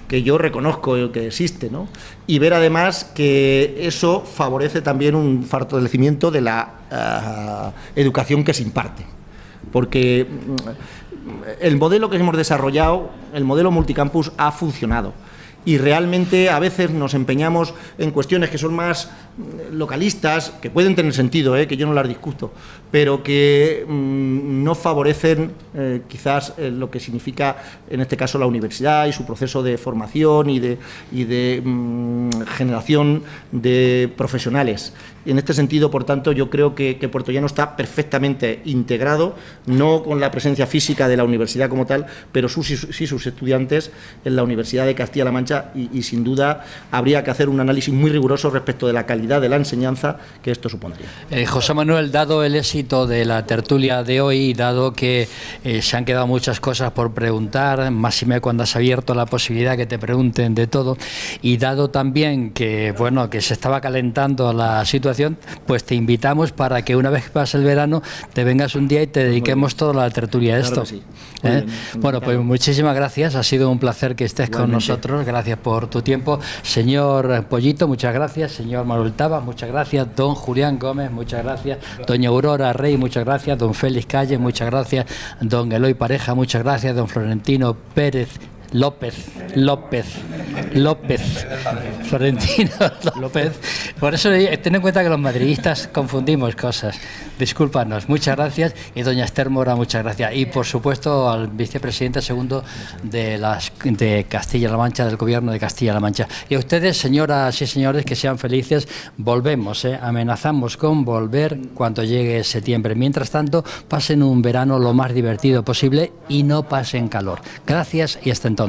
que yo reconozco que existe, ¿no? Y ver además que eso favorece también un fortalecimiento de la educación que se imparte. Porque el modelo que hemos desarrollado, el modelo multicampus, ha funcionado. Y realmente a veces nos empeñamos en cuestiones que son más localistas, que pueden tener sentido, que yo no las discuto, pero que no favorecen quizás lo que significa en este caso la universidad y su proceso de formación y de generación de profesionales. Y en este sentido, por tanto, yo creo que Puerto Llano está perfectamente integrado, no con la presencia física de la universidad como tal, pero sí sus estudiantes en la Universidad de Castilla-La Mancha y sin duda habría que hacer un análisis muy riguroso respecto de la calidad de la enseñanza que esto supondría. José Manuel, dado el éxito de la tertulia de hoy, dado que se han quedado muchas cosas por preguntar, máxime cuando has abierto la posibilidad que te pregunten de todo, y dado también que, bueno, que se estaba calentando la situación, pues te invitamos para que una vez que pase el verano te vengas un día y te dediquemos toda la tertulia a esto. Claro que sí. Bueno, pues muchísimas gracias, ha sido un placer que estés con nosotros, gracias por tu tiempo. Señor Pollito, muchas gracias. Señor Manuel Taba, muchas gracias. Don Julián Gómez, muchas gracias. Doña Aurora Rey, muchas gracias. Don Félix Calle, muchas gracias. Don Eloy Pareja, muchas gracias. Don Florentino Pérez López, Florentino López. Por eso ten en cuenta que los madridistas confundimos cosas. Discúlpanos, muchas gracias. Y doña Esther Mora, muchas gracias. Y por supuesto al vicepresidente segundo de Castilla-La Mancha, del gobierno de Castilla-La Mancha. Y a ustedes, señoras y señores, que sean felices. Volvemos, amenazamos con volver cuando llegue septiembre. Mientras tanto, pasen un verano lo más divertido posible y no pasen calor. Gracias y hasta entonces.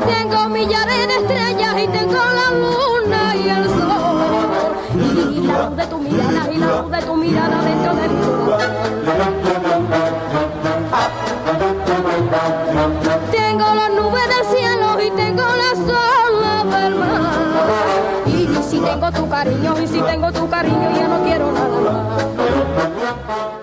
Tengo millares de estrellas y tengo la luna y el sol y la luz de tu mirada y la luz de tu mirada dentro de mi corazón. Tengo las nubes del cielo y tengo las olas del mar y si tengo tu cariño ya no quiero nada más. Thank you.